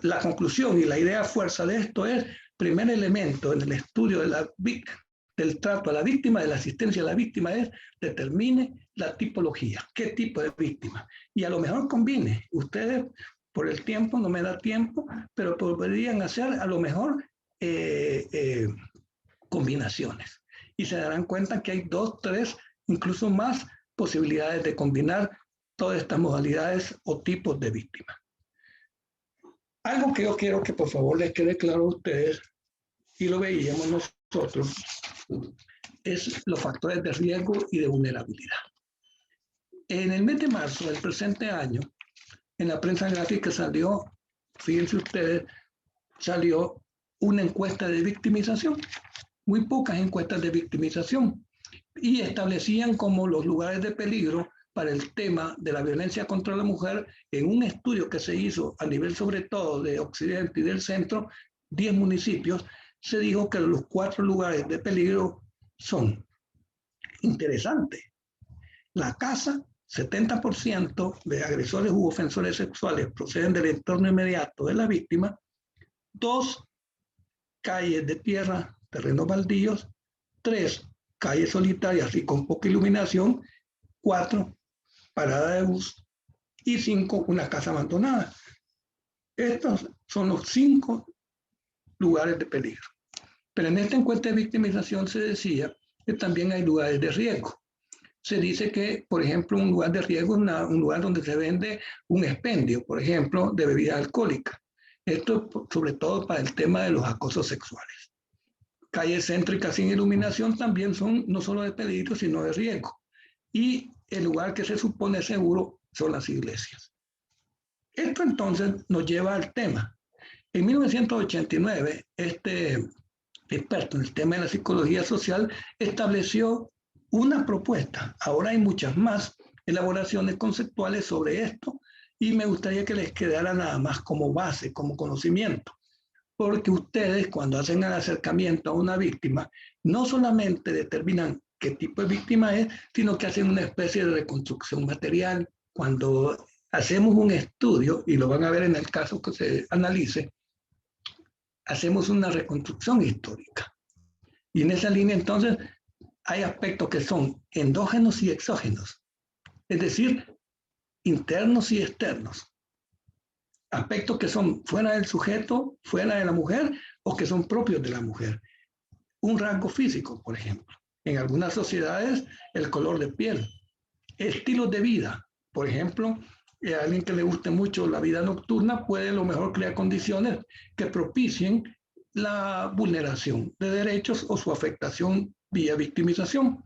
La conclusión y la idea fuerza de esto es, primer elemento en el estudio del trato a la víctima, de la asistencia a la víctima, es determine la tipología, qué tipo de víctima. Y a lo mejor combine. Ustedes, por el tiempo, no me da tiempo, pero podrían hacer a lo mejor combinaciones. Y se darán cuenta que hay 2, 3, incluso más posibilidades de combinar todas estas modalidades o tipos de víctimas. Algo que yo quiero que por favor les quede claro a ustedes, y lo veíamos nosotros, es los factores de riesgo y de vulnerabilidad. En el mes de marzo del presente año, en la prensa gráfica salió, fíjense ustedes, salió una encuesta de victimización, muy pocas encuestas de victimización, y establecían como los lugares de peligro para el tema de la violencia contra la mujer en un estudio que se hizo a nivel sobre todo de Occidente y del Centro, 10 municipios, se dijo que los 4 lugares de peligro son interesantes. La casa, 70% de agresores u ofensores sexuales proceden del entorno inmediato de la víctima. 2, calles de tierra, terrenos baldíos. 3, calles solitarias y con poca iluminación. 4, parada de bus. Y 5, una casa abandonada. Estos son los 5 lugares de peligro. Pero en esta encuesta de victimización se decía que también hay lugares de riesgo. Se dice que, por ejemplo, un lugar de riesgo es un lugar donde se vende un expendio, por ejemplo, de bebida alcohólica. Esto sobre todo para el tema de los acosos sexuales. Calles céntricas sin iluminación también son no solo de peligro, sino de riesgo. Y el lugar que se supone seguro son las iglesias. Esto entonces nos lleva al tema. En 1989, este experto en el tema de la psicología social estableció una propuesta. Ahora hay muchas más elaboraciones conceptuales sobre esto y me gustaría que les quedara nada más como base, como conocimiento. Porque ustedes cuando hacen el acercamiento a una víctima, no solamente determinan qué tipo de víctima es, sino que hacen una especie de reconstrucción material. Cuando hacemos un estudio, y lo van a ver en el caso que se analice, hacemos una reconstrucción histórica. Y en esa línea entonces hay aspectos que son endógenos y exógenos, es decir, internos y externos. Aspectos que son fuera del sujeto, fuera de la mujer o que son propios de la mujer. Un rasgo físico, por ejemplo. En algunas sociedades, el color de piel. Estilos de vida. Por ejemplo, a alguien que le guste mucho la vida nocturna puede a lo mejor crear condiciones que propicien la vulneración de derechos o su afectación vía victimización.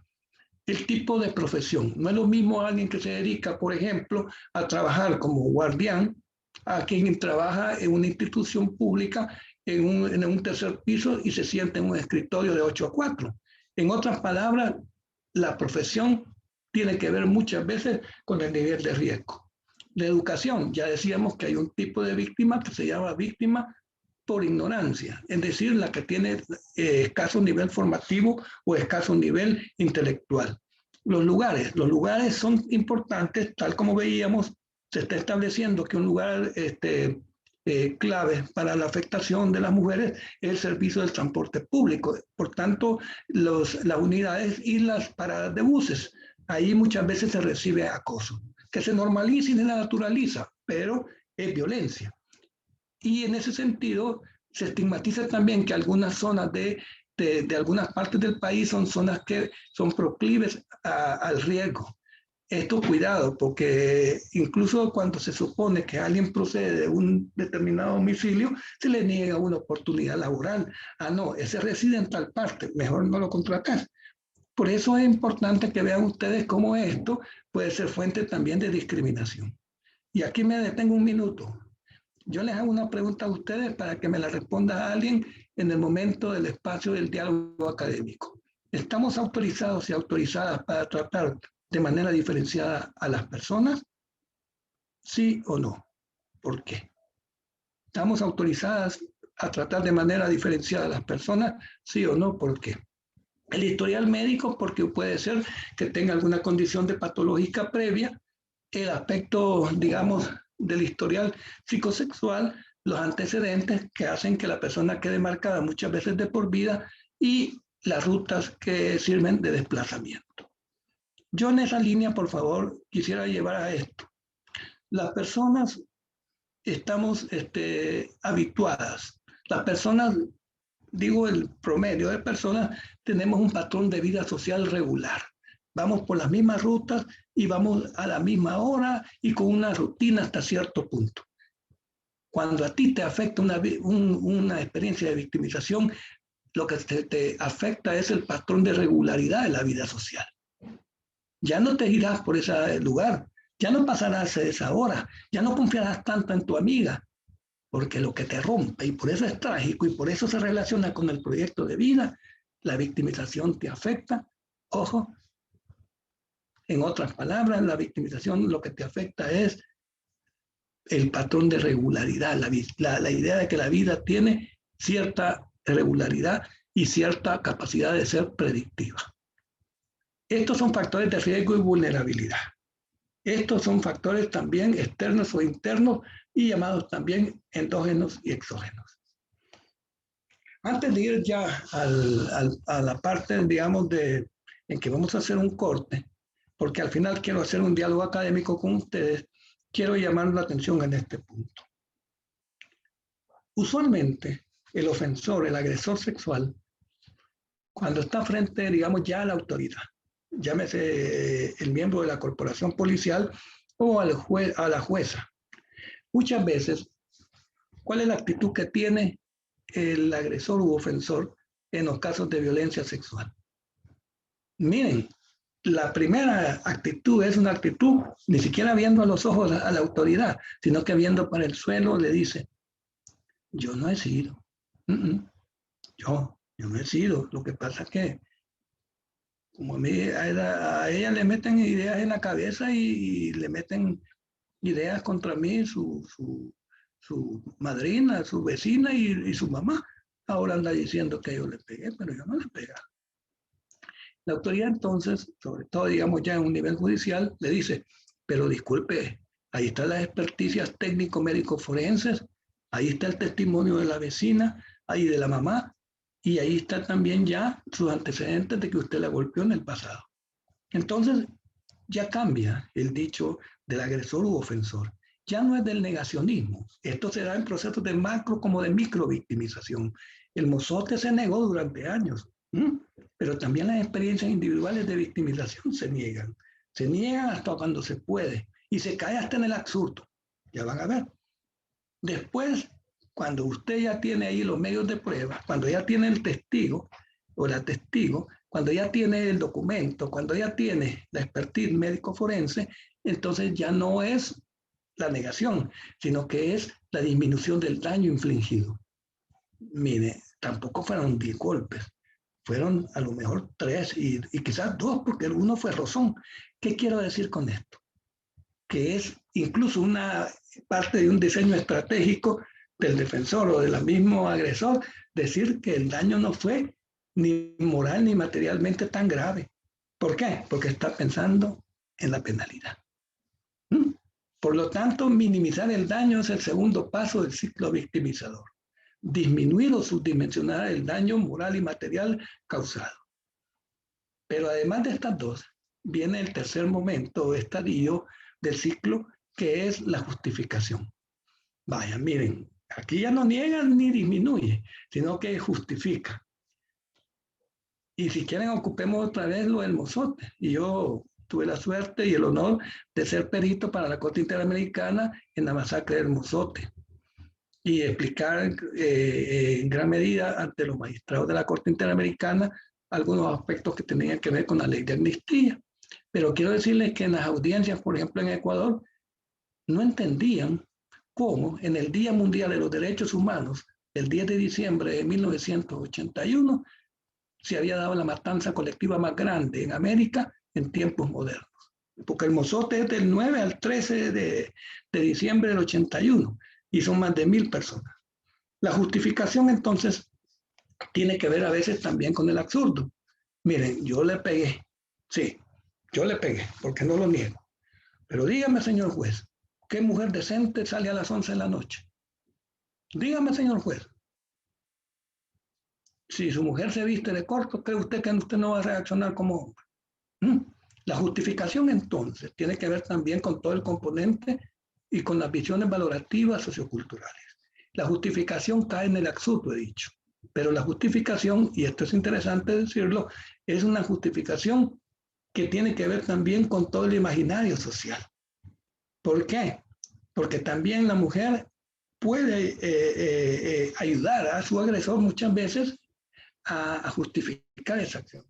El tipo de profesión. No es lo mismo alguien que se dedica, por ejemplo, a trabajar como guardián a quien trabaja en una institución pública en un tercer piso y se sienta en un escritorio de 8 a 4. En otras palabras, la profesión tiene que ver muchas veces con el nivel de riesgo. La educación, ya decíamos que hay un tipo de víctima que se llama víctima por ignorancia, es decir, la que tiene escaso nivel formativo o escaso nivel intelectual. Los lugares son importantes, tal como veíamos, se está estableciendo que un lugar clave para la afectación de las mujeres es el servicio del transporte público. Por tanto, las unidades y las paradas de buses, ahí muchas veces se recibe acoso, que se normaliza y se naturaliza, pero es violencia. Y en ese sentido, se estigmatiza también que algunas zonas de algunas partes del país son zonas que son proclives al riesgo. Esto cuidado, porque incluso cuando se supone que alguien procede de un determinado domicilio, se le niega una oportunidad laboral. Ah, no, ese reside en tal parte, mejor no lo contratar. Por eso es importante que vean ustedes cómo esto puede ser fuente también de discriminación. Y aquí me detengo un minuto. Yo les hago una pregunta a ustedes para que me la responda alguien en el momento del espacio del diálogo académico. ¿Estamos autorizados y autorizadas para tratar de manera diferenciada a las personas? ¿Sí o no? ¿Por qué? ¿Estamos autorizadas a tratar de manera diferenciada a las personas? ¿Sí o no? ¿Por qué? El historial médico, porque puede ser que tenga alguna condición de patológica previa. El aspecto, digamos, del historial psicosexual, los antecedentes que hacen que la persona quede marcada muchas veces de por vida y las rutas que sirven de desplazamiento. Yo en esa línea, por favor, quisiera llevar a esto. Las personas estamos habituadas. Las personas, digo el promedio de personas, tenemos un patrón de vida social regular. Vamos por las mismas rutas y vamos a la misma hora y con una rutina hasta cierto punto. Cuando a ti te afecta una experiencia de victimización, lo que te afecta es el patrón de regularidad de la vida social. Ya no te irás por ese lugar, ya no pasarás esa hora, ya no confiarás tanto en tu amiga, porque lo que te rompe, y por eso es trágico, y por eso se relaciona con el proyecto de vida, la victimización te afecta. Ojo, en otras palabras, la victimización lo que te afecta es el patrón de regularidad, la idea de que la vida tiene cierta regularidad y cierta capacidad de ser predictiva. Estos son factores de riesgo y vulnerabilidad. Estos son factores también externos o internos y llamados también endógenos y exógenos. Antes de ir ya a la parte, digamos, en que vamos a hacer un corte, porque al final quiero hacer un diálogo académico con ustedes, quiero llamar la atención en este punto. Usualmente, el ofensor, el agresor sexual, cuando está frente, digamos, ya a la autoridad, llámese el miembro de la corporación policial o al juez, a la jueza, muchas veces, ¿cuál es la actitud que tiene el agresor u ofensor en los casos de violencia sexual? Miren, la primera actitud es una actitud ni siquiera viendo a los ojos a la autoridad, sino que viendo para el suelo le dice, Yo no he sido. Yo no he sido. Lo que pasa es que como a ella le meten ideas en la cabeza y le meten ideas contra mí, su madrina, su vecina y su mamá. Ahora anda diciendo que yo le pegué, pero yo no le pegué. La autoridad entonces, sobre todo digamos ya en un nivel judicial, le dice, pero disculpe, ahí están las experticias técnico-médico-forenses, ahí está el testimonio de la vecina, ahí de la mamá, y ahí está también ya sus antecedentes de que usted la golpeó en el pasado. Entonces, ya cambia el dicho del agresor u ofensor. Ya no es del negacionismo. Esto se da en procesos de macro como de micro victimización. El mozote se negó durante años, pero también las experiencias individuales de victimización se niegan. Se niegan hasta cuando se puede y se cae hasta en el absurdo. Ya van a ver. Después, cuando usted ya tiene ahí los medios de prueba, cuando ya tiene el testigo o la testigo, cuando ya tiene el documento, cuando ya tiene la expertise médico forense, entonces ya no es la negación, sino que es la disminución del daño infligido. Mire, tampoco fueron 10 golpes, fueron a lo mejor 3 y quizás 2, porque uno fue rozón. ¿Qué quiero decir con esto? Que es incluso una parte de un diseño estratégico del defensor o del mismo agresor, decir que el daño no fue ni moral ni materialmente tan grave. ¿Por qué? Porque está pensando en la penalidad. Por lo tanto, minimizar el daño es el segundo paso del ciclo victimizador. Disminuir o subdimensionar el daño moral y material causado. Pero además de estas dos, viene el tercer momento o estadio del ciclo, que es la justificación. Vaya, miren, aquí ya no niegan ni disminuye, sino que justifica. Y si quieren, ocupemos otra vez lo del mozote. Y yo tuve la suerte y el honor de ser perito para la Corte Interamericana en la masacre del mozote y explicar en gran medida ante los magistrados de la Corte Interamericana algunos aspectos que tenían que ver con la ley de amnistía. Pero quiero decirles que en las audiencias, por ejemplo, en Ecuador, no entendían cómo en el Día Mundial de los Derechos Humanos, el 10 de diciembre de 1981, se había dado la matanza colectiva más grande en América en tiempos modernos. Porque el mozote es del 9 al 13 de diciembre del 81 y son más de 1000 personas. La justificación entonces tiene que ver a veces también con el absurdo. Miren, yo le pegué, sí, yo le pegué, porque no lo niego. Pero dígame, señor juez, ¿qué mujer decente sale a las 11 de la noche? Dígame, señor juez. Si su mujer se viste de corto, ¿cree usted que usted no va a reaccionar como hombre? La justificación entonces tiene que ver también con todo el componente y con las visiones valorativas socioculturales. La justificación cae en el absurdo, he dicho, pero la justificación, y esto es interesante decirlo, es una justificación que tiene que ver también con todo el imaginario social. ¿Por qué? Porque también la mujer puede ayudar a su agresor muchas veces a justificar esa acción.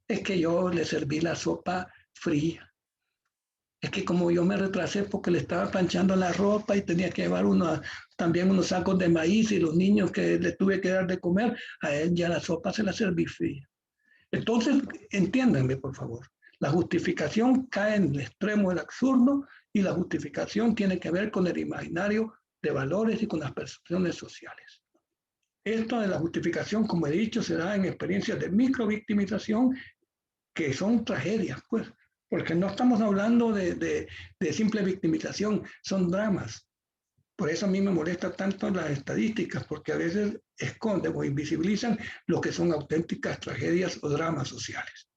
Es que yo le serví la sopa fría. Es que como yo me retrasé porque le estaba planchando la ropa y tenía que llevar también unos sacos de maíz y los niños que le tuve que dar de comer, a él ya la sopa se la serví fría. Entonces, entiéndanme, por favor. La justificación cae en el extremo del absurdo y la justificación tiene que ver con el imaginario de valores y con las percepciones sociales. Esto de la justificación, como he dicho, se da en experiencias de microvictimización que son tragedias, pues, porque no estamos hablando de simple victimización, son dramas. Por eso a mí me molesta tanto las estadísticas, porque a veces esconden o invisibilizan lo que son auténticas tragedias o dramas sociales.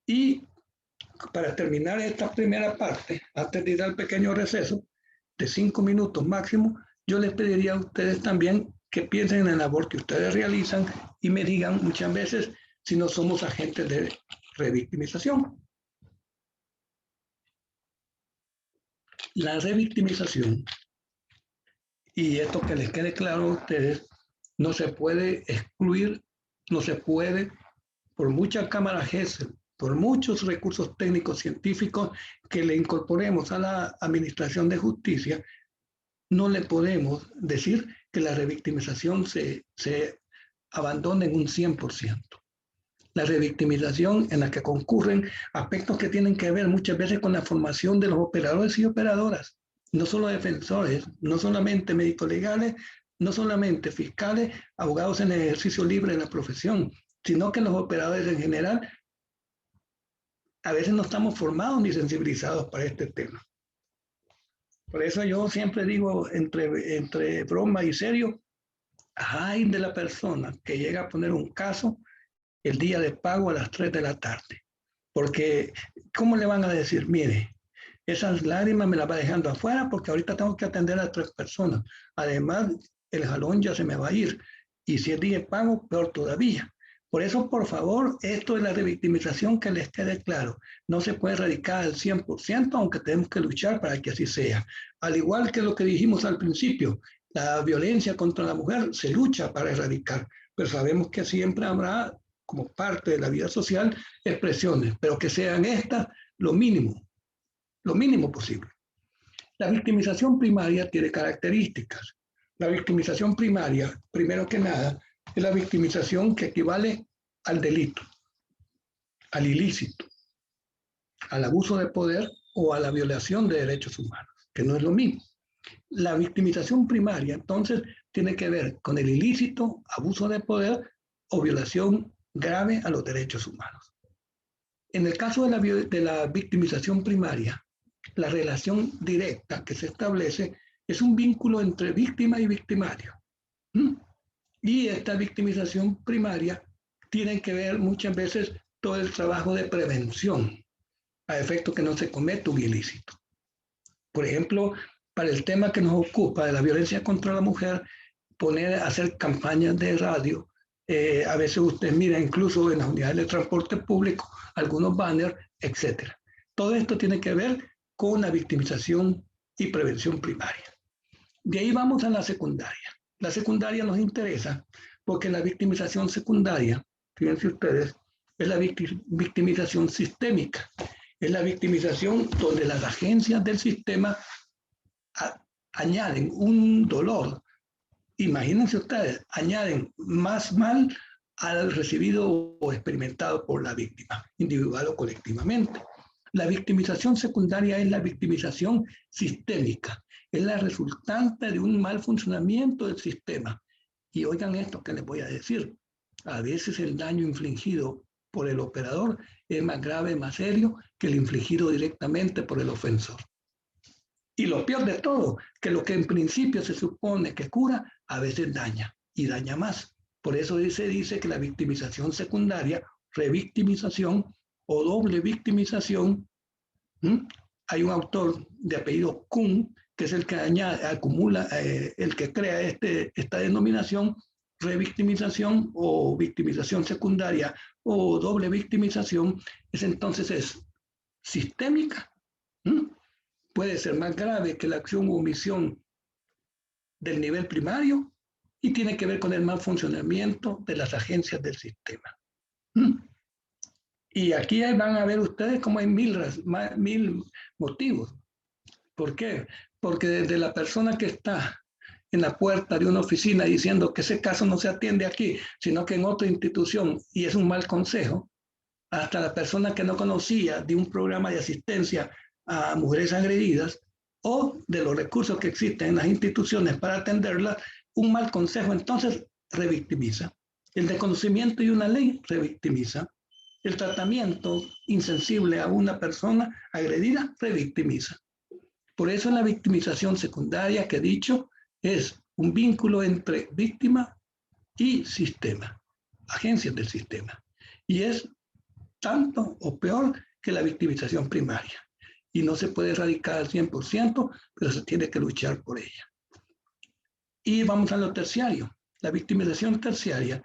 Y para terminar esta primera parte, antes de ir al pequeño receso de 5 minutos máximo, yo les pediría a ustedes también que piensen en la labor que ustedes realizan y me digan muchas veces si no somos agentes de revictimización. La revictimización, y esto que les quede claro a ustedes, no se puede excluir, no se puede, por muchas cámaras GESEL, por muchos recursos técnicos científicos que le incorporemos a la Administración de Justicia, no le podemos decir que la revictimización se abandone en un 100%. La revictimización en la que concurren aspectos que tienen que ver muchas veces con la formación de los operadores y operadoras, no solo defensores, no solamente médicos legales, no solamente fiscales, abogados en el ejercicio libre de la profesión, sino que los operadores en general a veces no estamos formados ni sensibilizados para este tema. Por eso yo siempre digo, entre broma y serio, ay de la persona que llega a poner un caso el día de pago a las 3 de la tarde. Porque, ¿cómo le van a decir? Mire, esas lágrimas me las va dejando afuera porque ahorita tengo que atender a 3 personas. Además, el jalón ya se me va a ir. Y si es día de pago, peor todavía. Por eso, por favor, esto de la revictimización, que les quede claro. No se puede erradicar al 100%, aunque tenemos que luchar para que así sea. Al igual que lo que dijimos al principio, la violencia contra la mujer se lucha para erradicar, pero sabemos que siempre habrá, como parte de la vida social, expresiones, pero que sean estas lo mínimo posible. La victimización primaria tiene características. La victimización primaria, primero que nada, es la victimización que equivale al delito, al ilícito, al abuso de poder o a la violación de derechos humanos, que no es lo mismo. La victimización primaria, entonces, tiene que ver con el ilícito, abuso de poder o violación grave a los derechos humanos. En el caso de la victimización primaria, la relación directa que se establece es un vínculo entre víctima y victimario. Y esta victimización primaria tiene que ver muchas veces todo el trabajo de prevención a efecto que no se cometa un ilícito. Por ejemplo, para el tema que nos ocupa de la violencia contra la mujer, hacer campañas de radio. A veces usted mira incluso en las unidades de transporte público algunos banners, etc. Todo esto tiene que ver con la victimización y prevención primaria. De ahí vamos a la secundaria. La secundaria nos interesa porque la victimización secundaria, fíjense ustedes, es la victimización sistémica. Es la victimización donde las agencias del sistema añaden un dolor. Imagínense ustedes, añaden más mal al recibido o experimentado por la víctima, individual o colectivamente. La victimización secundaria es la victimización sistémica, es la resultante de un mal funcionamiento del sistema. Y oigan esto que les voy a decir, a veces el daño infligido por el operador es más grave, más serio que el infligido directamente por el ofensor. Y lo peor de todo, que lo que en principio se supone que cura, a veces daña y daña más. Por eso se dice que la victimización secundaria, revictimización o doble victimización, hay un autor de apellido Kuhn, que es el que acumula, el que crea esta denominación, revictimización o victimización secundaria o doble victimización, es sistémica. Puede ser más grave que la acción o omisión del nivel primario y tiene que ver con el mal funcionamiento de las agencias del sistema. Y aquí van a ver ustedes cómo hay mil motivos. ¿Por qué? Porque desde la persona que está en la puerta de una oficina diciendo que ese caso no se atiende aquí, sino que en otra institución y es un mal consejo, hasta la persona que no conocía de un programa de asistencia a mujeres agredidas o de los recursos que existen en las instituciones para atenderlas, un mal consejo entonces revictimiza. El desconocimiento de una ley revictimiza. El tratamiento insensible a una persona agredida revictimiza. Por eso la victimización secundaria que he dicho es un vínculo entre víctima y sistema, agencias del sistema. Y es tanto o peor que la victimización primaria. Y no se puede erradicar al 100%, pero se tiene que luchar por ella. Y vamos a lo terciario. La victimización terciaria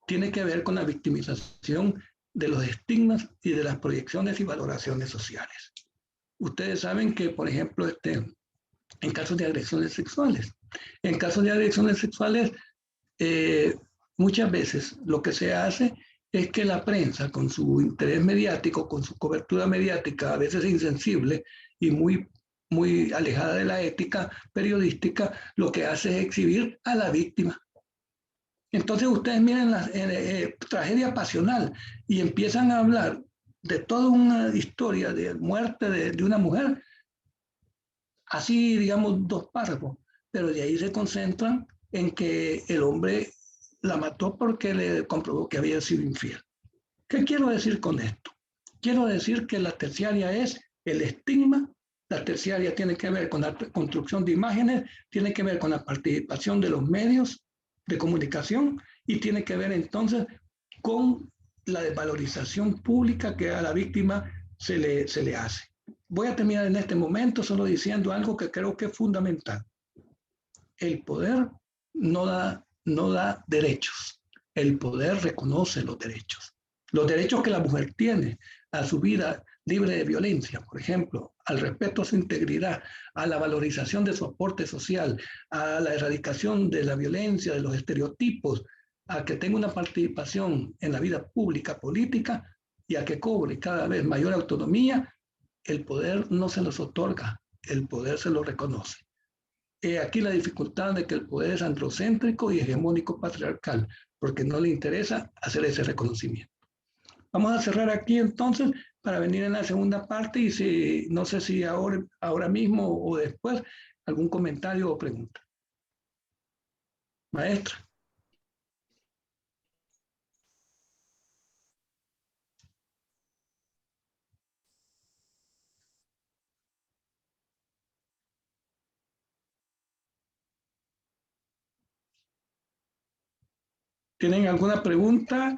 tiene que ver con la victimización de los estigmas y de las proyecciones y valoraciones sociales. Ustedes saben que, por ejemplo, en casos de agresiones sexuales, muchas veces lo que se hace es que la prensa, con su interés mediático, con su cobertura mediática, a veces insensible y muy muy alejada de la ética periodística, lo que hace es exhibir a la víctima. Entonces ustedes miren la tragedia pasional y empiezan a hablar de toda una historia de muerte de una mujer, así digamos 2 párrafos, pero de ahí se concentran en que el hombre la mató porque le comprobó que había sido infiel. ¿Qué quiero decir con esto? Quiero decir que la terciaria es el estigma. La terciaria tiene que ver con la construcción de imágenes, tiene que ver con la participación de los medios de comunicación y tiene que ver entonces con la desvalorización pública que a la víctima se le hace. Voy a terminar en este momento solo diciendo algo que creo que es fundamental. El poder no da derechos, el poder reconoce los derechos. Los derechos que la mujer tiene a su vida libre de violencia, por ejemplo, al respeto a su integridad, a la valorización de su aporte social, a la erradicación de la violencia, de los estereotipos, a que tenga una participación en la vida pública, política y a que cobre cada vez mayor autonomía, el poder no se los otorga, el poder se lo reconoce. Aquí la dificultad de que el poder es androcéntrico y hegemónico patriarcal, porque no le interesa hacer ese reconocimiento. Vamos a cerrar aquí entonces para venir en la segunda parte y si, no sé si ahora mismo o después, algún comentario o pregunta. Maestra. ¿Tienen alguna pregunta?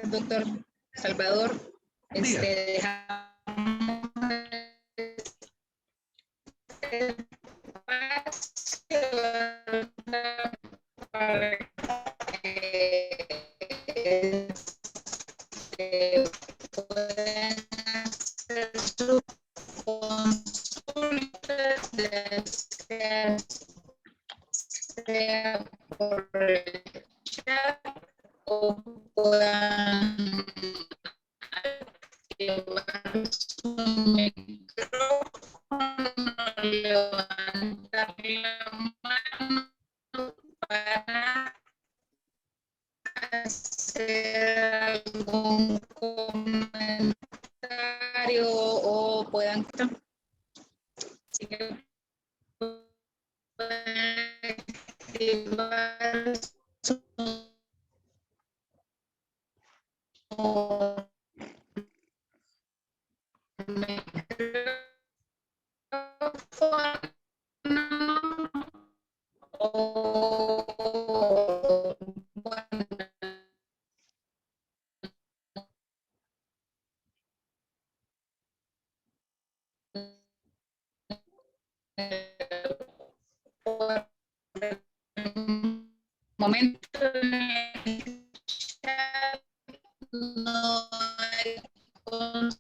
Doctor Salvador, pueden hacer su consulta, sea por el chat o puedan activar su micrófono, levantar la mano para hacer algún comentario o puedan activar su momento no hay consulta,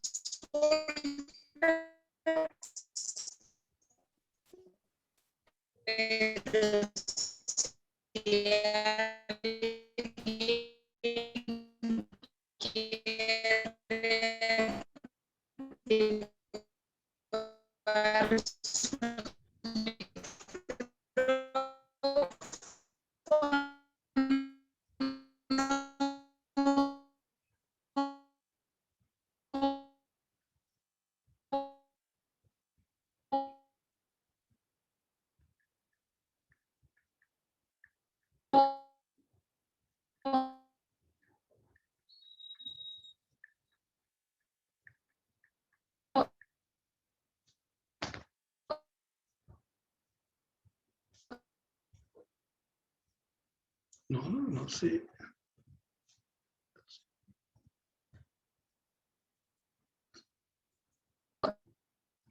pero si alguien quiere activar su No sé.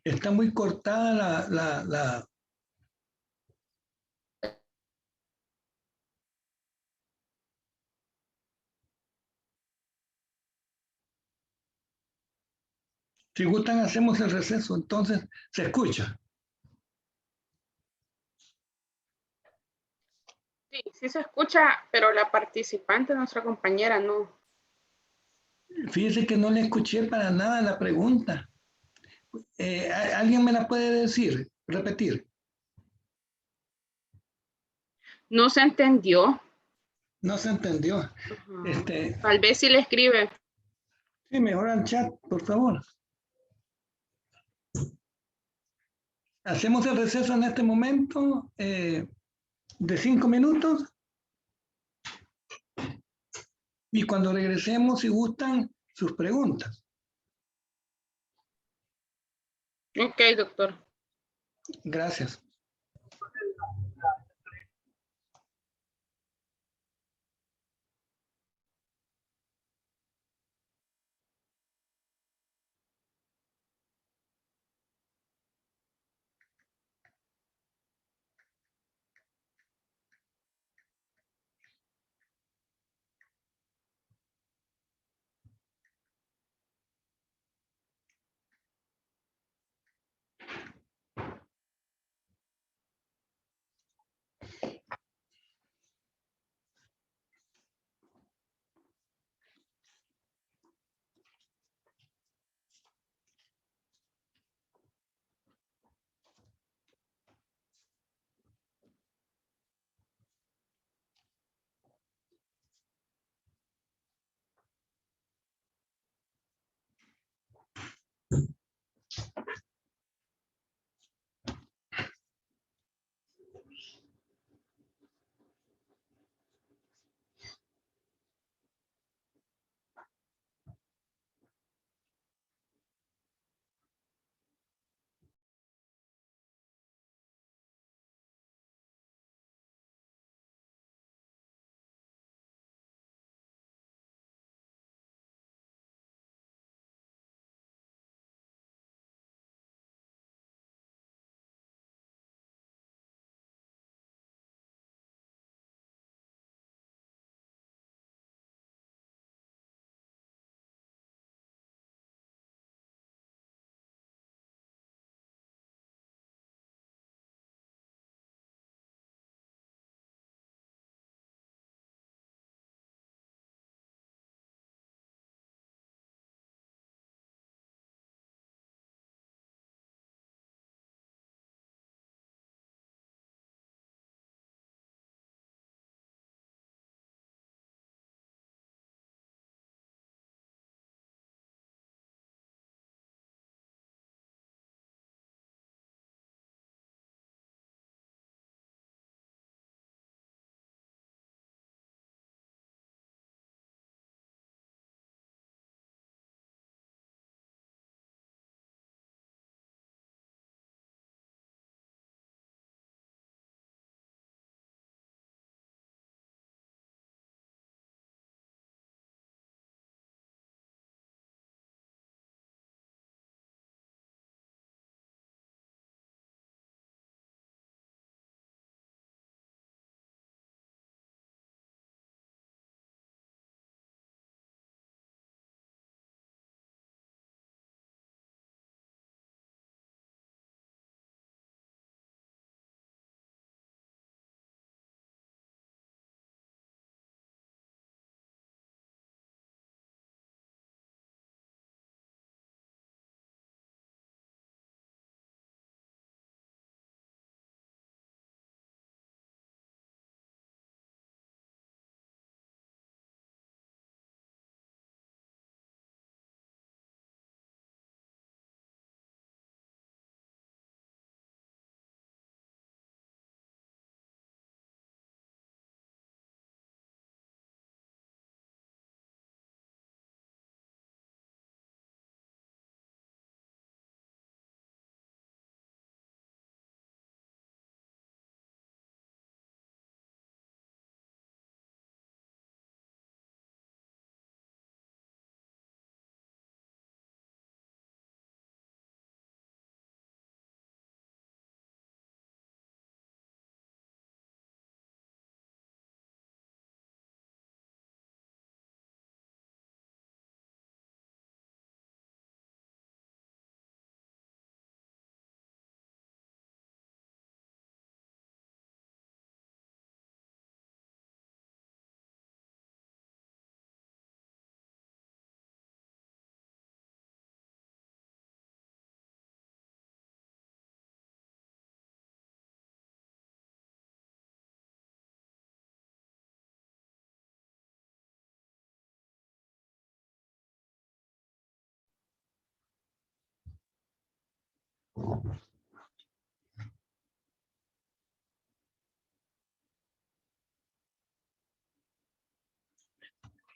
Está muy cortada la... Si gustan, hacemos el receso, entonces se escucha. Sí, sí se escucha, pero la participante, nuestra compañera, no. Fíjese que no le escuché para nada la pregunta. ¿Alguien me la puede decir? Repetir. No se entendió. No se entendió. Ajá. Tal vez si le escribe. Sí, mejor al chat, por favor. Hacemos el receso en este momento de 5 minutos. Y cuando regresemos, si gustan, sus preguntas. Ok, doctor. Gracias.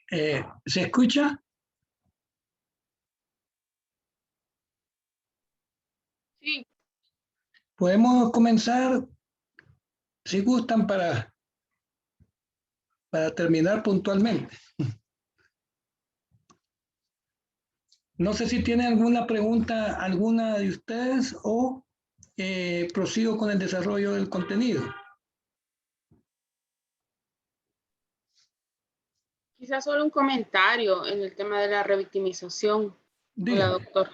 ¿Se escucha? Sí, Podemos comenzar, si gustan, para terminar puntualmente. No sé si tienen alguna pregunta, alguna de ustedes, o prosigo con el desarrollo del contenido. quizás solo un comentario en el tema de la revictimización. Hola, Dígame. doctor.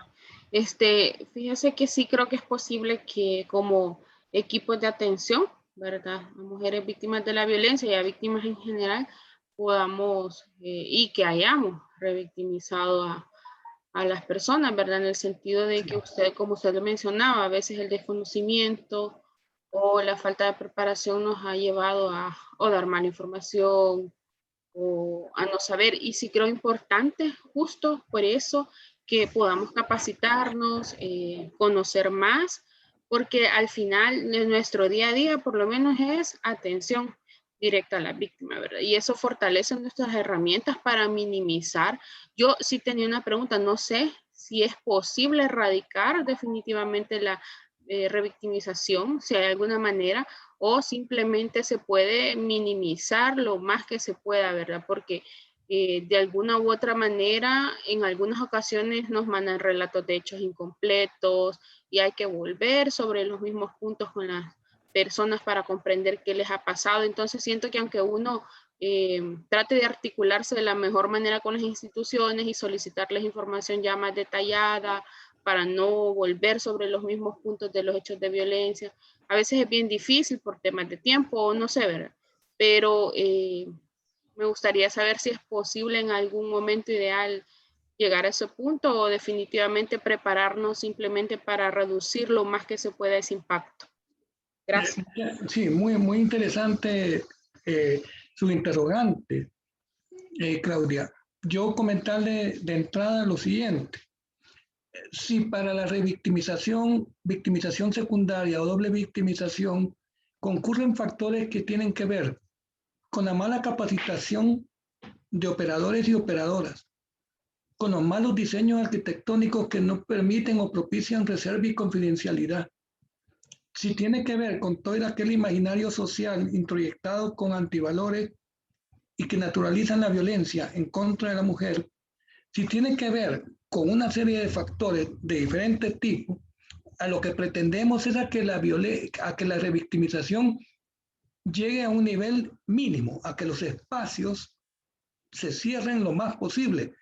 Fíjese que sí creo que es posible que como equipos de atención, ¿verdad? A mujeres víctimas de la violencia y a víctimas en general, podamos y que hayamos revictimizado a las personas, ¿verdad? En el sentido de que usted, como usted lo mencionaba, a veces el desconocimiento o la falta de preparación nos ha llevado a o dar mala información o a no saber. Y sí creo importante, justo por eso, que podamos capacitarnos, conocer más, porque al final de nuestro día a día, por lo menos es atención directa a la víctima, ¿verdad? Y eso fortalece nuestras herramientas para minimizar. Yo sí tenía una pregunta, no sé si es posible erradicar definitivamente la revictimización, si hay alguna manera, o simplemente se puede minimizar lo más que se pueda, ¿verdad? Porque de alguna u otra manera, en algunas ocasiones nos mandan relatos de hechos incompletos y hay que volver sobre los mismos puntos con las personas para comprender qué les ha pasado. Entonces siento que aunque uno trate de articularse de la mejor manera con las instituciones y solicitarles información ya más detallada para no volver sobre los mismos puntos de los hechos de violencia, a veces es bien difícil por temas de tiempo o no sé, ¿verdad? Pero me gustaría saber si es posible en algún momento ideal llegar a ese punto o definitivamente prepararnos simplemente para reducir lo más que se pueda ese impacto. Gracias. Sí, muy interesante su interrogante, Claudia. Yo comentarle de entrada lo siguiente. Si para la revictimización, victimización secundaria o doble victimización concurren factores que tienen que ver con la mala capacitación de operadores y operadoras, con los malos diseños arquitectónicos que no permiten o propician reserva y confidencialidad, si tiene que ver con todo aquel imaginario social introyectado con antivalores y que naturalizan la violencia en contra de la mujer, si tiene que ver con una serie de factores de diferentes tipos, a lo que pretendemos es a que la revictimización llegue a un nivel mínimo, a que los espacios se cierren lo más posible,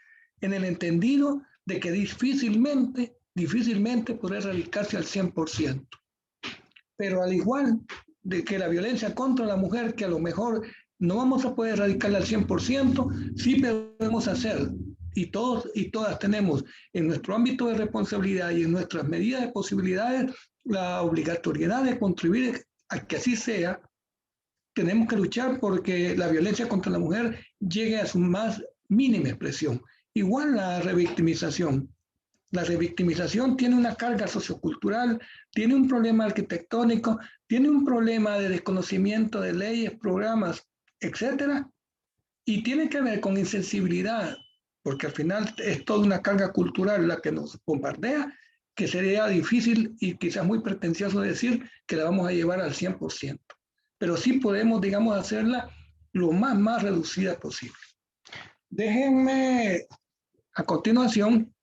en el entendido de que difícilmente podrá erradicarse al 100%. Pero al igual de que la violencia contra la mujer, que a lo mejor no vamos a poder erradicarla al 100%, sí podemos hacer, y todos y todas tenemos en nuestro ámbito de responsabilidad y en nuestras medidas de posibilidades la obligatoriedad de contribuir a que así sea. Tenemos que luchar porque la violencia contra la mujer llegue a su más mínima expresión. Igual la revictimización. La revictimización tiene una carga sociocultural, tiene un problema arquitectónico, tiene un problema de desconocimiento de leyes, programas, etcétera, y tiene que ver con insensibilidad, porque al final es toda una carga cultural la que nos bombardea, que sería difícil y quizás muy pretencioso decir que la vamos a llevar al 100%. Pero sí podemos, digamos, hacerla lo más reducida posible. Déjenme a continuación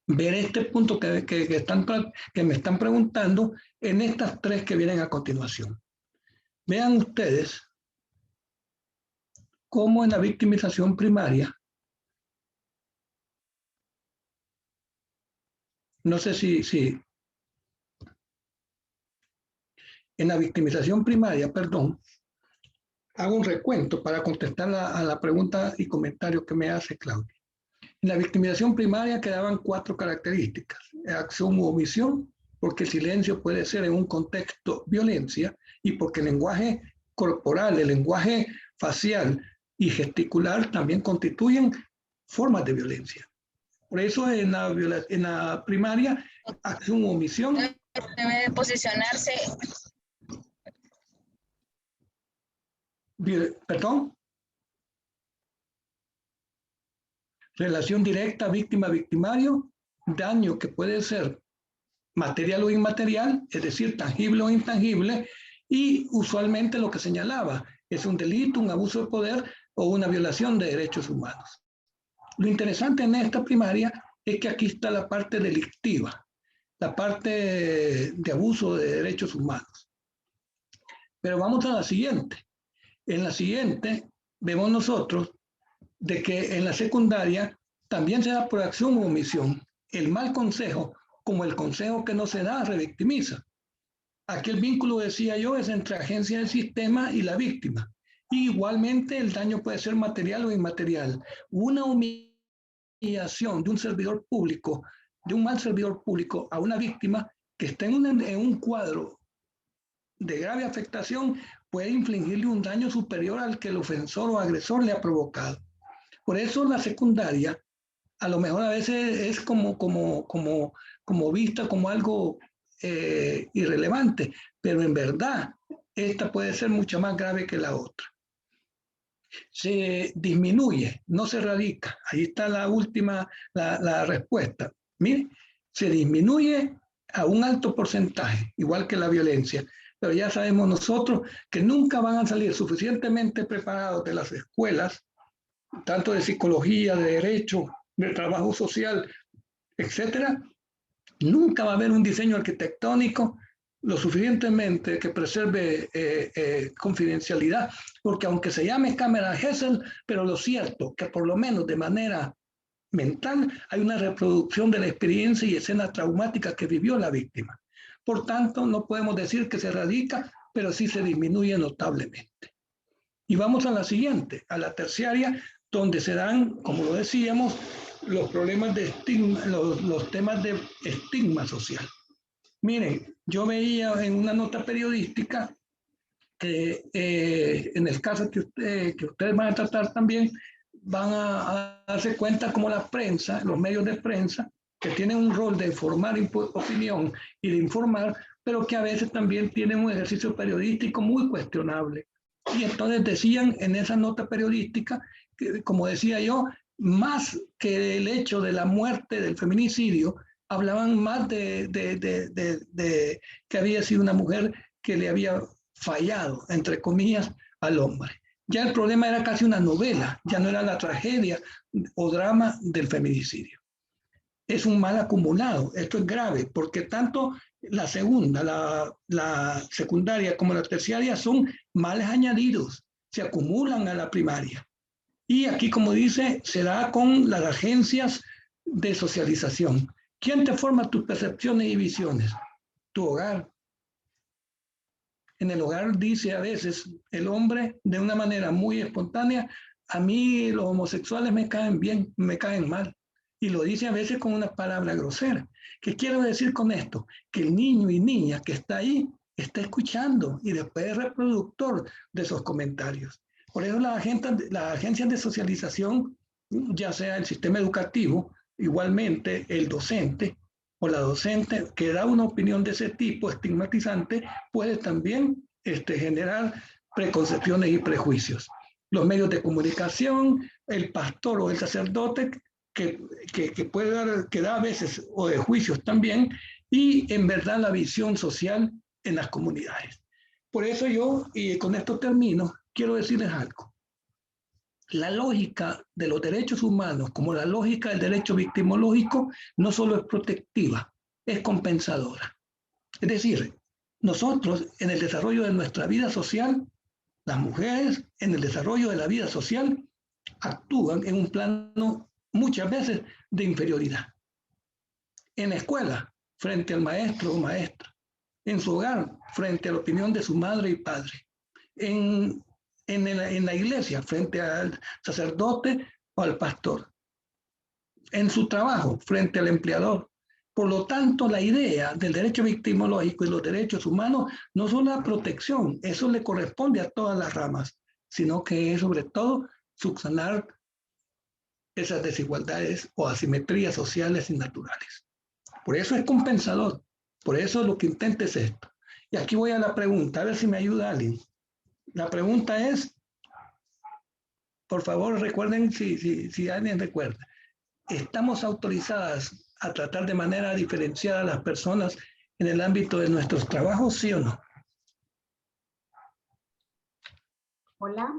ver este punto que me están preguntando en estas tres que vienen a continuación. Vean ustedes cómo en la victimización primaria, no sé si en la victimización primaria, perdón, hago un recuento para contestar a la pregunta y comentario que me hace Claudia. En la victimización primaria quedaban 4 características: acción u omisión, porque el silencio puede ser en un contexto violencia y porque el lenguaje corporal, el lenguaje facial y gesticular también constituyen formas de violencia. Por eso en la primaria, acción u omisión. Debe posicionarse. Perdón. relación directa víctima-victimario, daño que puede ser material o inmaterial, es decir, tangible o intangible, y usualmente lo que señalaba es un delito, un abuso de poder o una violación de derechos humanos. Lo interesante en esta primaria es que aquí está la parte delictiva, la parte de abuso de derechos humanos. Pero vamos a la siguiente. En la siguiente vemos nosotros de que en la secundaria también se da por acción u omisión. El mal consejo, como el consejo que no se da, revictimiza. Aquí el vínculo, decía yo, es entre agencia del sistema y la víctima. Y igualmente el daño puede ser material o inmaterial. Una humillación de un servidor público, de un mal servidor público a una víctima que está en un cuadro de grave afectación puede infligirle un daño superior al que el ofensor o agresor le ha provocado. Por eso la secundaria a lo mejor a veces es como vista como algo irrelevante, pero en verdad esta puede ser mucho más grave que la otra. Se disminuye, no se erradica. Ahí está la última, la respuesta. Mire, se disminuye a un alto porcentaje, igual que la violencia, pero ya sabemos nosotros que nunca van a salir suficientemente preparados de las escuelas, tanto de psicología, de derecho, de trabajo social, etcétera. Nunca va a haber un diseño arquitectónico lo suficientemente que preserve confidencialidad, porque aunque se llame cámara Gesell, pero lo cierto que por lo menos de manera mental hay una reproducción de la experiencia y escena traumática que vivió la víctima. Por tanto, no podemos decir que se erradica, pero sí se disminuye notablemente. Y vamos a la siguiente, a la terciaria, donde se dan, como lo decíamos, los problemas de estigma, los temas de estigma social. Miren, yo veía en una nota periodística que en el caso que ustedes van a tratar también, van a darse cuenta como la prensa, los medios de prensa, que tienen un rol de formar opinión y de informar, pero que a veces también tienen un ejercicio periodístico muy cuestionable. Y entonces decían en esa nota periodística, que, como decía yo, más que el hecho de la muerte, del feminicidio, hablaban más de que había sido una mujer que le había fallado, entre comillas, al hombre. Ya el problema era casi una novela, ya no era la tragedia o drama del feminicidio. Es un mal acumulado, esto es grave, porque tanto la segunda, la secundaria como la terciaria son males añadidos, se acumulan a la primaria. Y aquí, como dice, se da con las agencias de socialización. ¿Quién te forma tus percepciones y visiones? Tu hogar. En el hogar dice a veces el hombre de una manera muy espontánea, a mí los homosexuales me caen bien, me caen mal. Y lo dice a veces con una palabra grosera. ¿Qué quiero decir con esto? Que el niño y niña que está ahí está escuchando y después es reproductor de esos comentarios. Por eso las agencias de socialización, ya sea el sistema educativo, igualmente el docente o la docente que da una opinión de ese tipo estigmatizante, puede también generar preconcepciones y prejuicios. Los medios de comunicación, el pastor o el sacerdote que puede dar, que da a veces o de juicios también, y en verdad la visión social en las comunidades. Por eso yo, y con esto termino, quiero decirles algo. La lógica de los derechos humanos, como la lógica del derecho victimológico, no solo es protectiva, es compensadora. Es decir, nosotros en el desarrollo de nuestra vida social, las mujeres en el desarrollo de la vida social, actúan en un plano muchas veces de inferioridad. En la escuela, frente al maestro o maestra. En su hogar, frente a la opinión de su madre y padre. En la iglesia, frente al sacerdote o al pastor. En su trabajo, frente al empleador. Por lo tanto, la idea del derecho victimológico y los derechos humanos no son la protección, eso le corresponde a todas las ramas, sino que es sobre todo subsanar esas desigualdades o asimetrías sociales y naturales. Por eso es compensador, por eso lo que intenta es esto. Y aquí voy a la pregunta, a ver si me ayuda alguien. La pregunta es, por favor recuerden si alguien recuerda, ¿estamos autorizadas a tratar de manera diferenciada a las personas en el ámbito de nuestros trabajos, sí o no? Hola.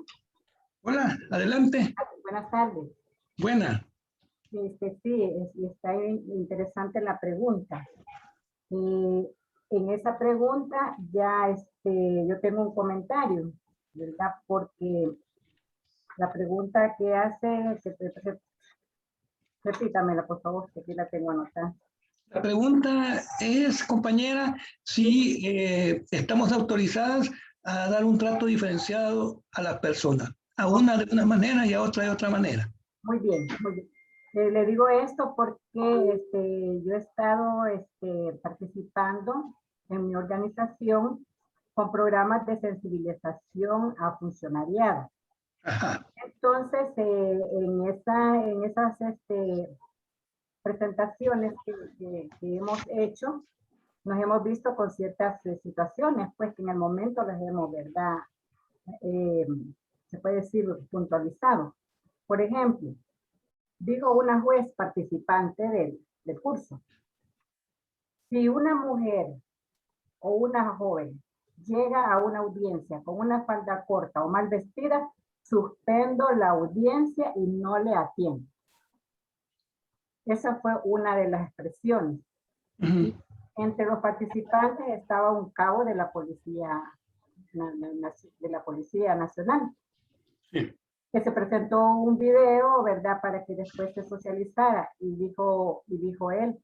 Hola, adelante. Buenas tardes. Buena. Sí, está interesante la pregunta. En esa pregunta ya yo tengo un comentario, ¿verdad? Porque la pregunta que hace, repítamela por favor, que aquí la tengo anotada. La pregunta es, compañera, si estamos autorizadas a dar un trato diferenciado a las personas, a una de una manera y a otra de otra manera. Muy bien, muy bien. Le digo esto porque yo he estado participando en mi organización con programas de sensibilización a funcionariado. Ajá. Entonces, en esas presentaciones que hemos hecho, nos hemos visto con ciertas situaciones, pues que en el momento las hemos, ¿verdad? Se puede decir puntualizado. Por ejemplo, dijo una juez participante del curso, si una mujer o una joven llega a una audiencia con una falda corta o mal vestida, suspendo la audiencia y no le atiendo. Esa fue una de las expresiones. Uh-huh. Entre los participantes estaba un cabo de la Policía Nacional. Sí. Que se presentó un video, ¿verdad? Para que después se socializara. Y dijo él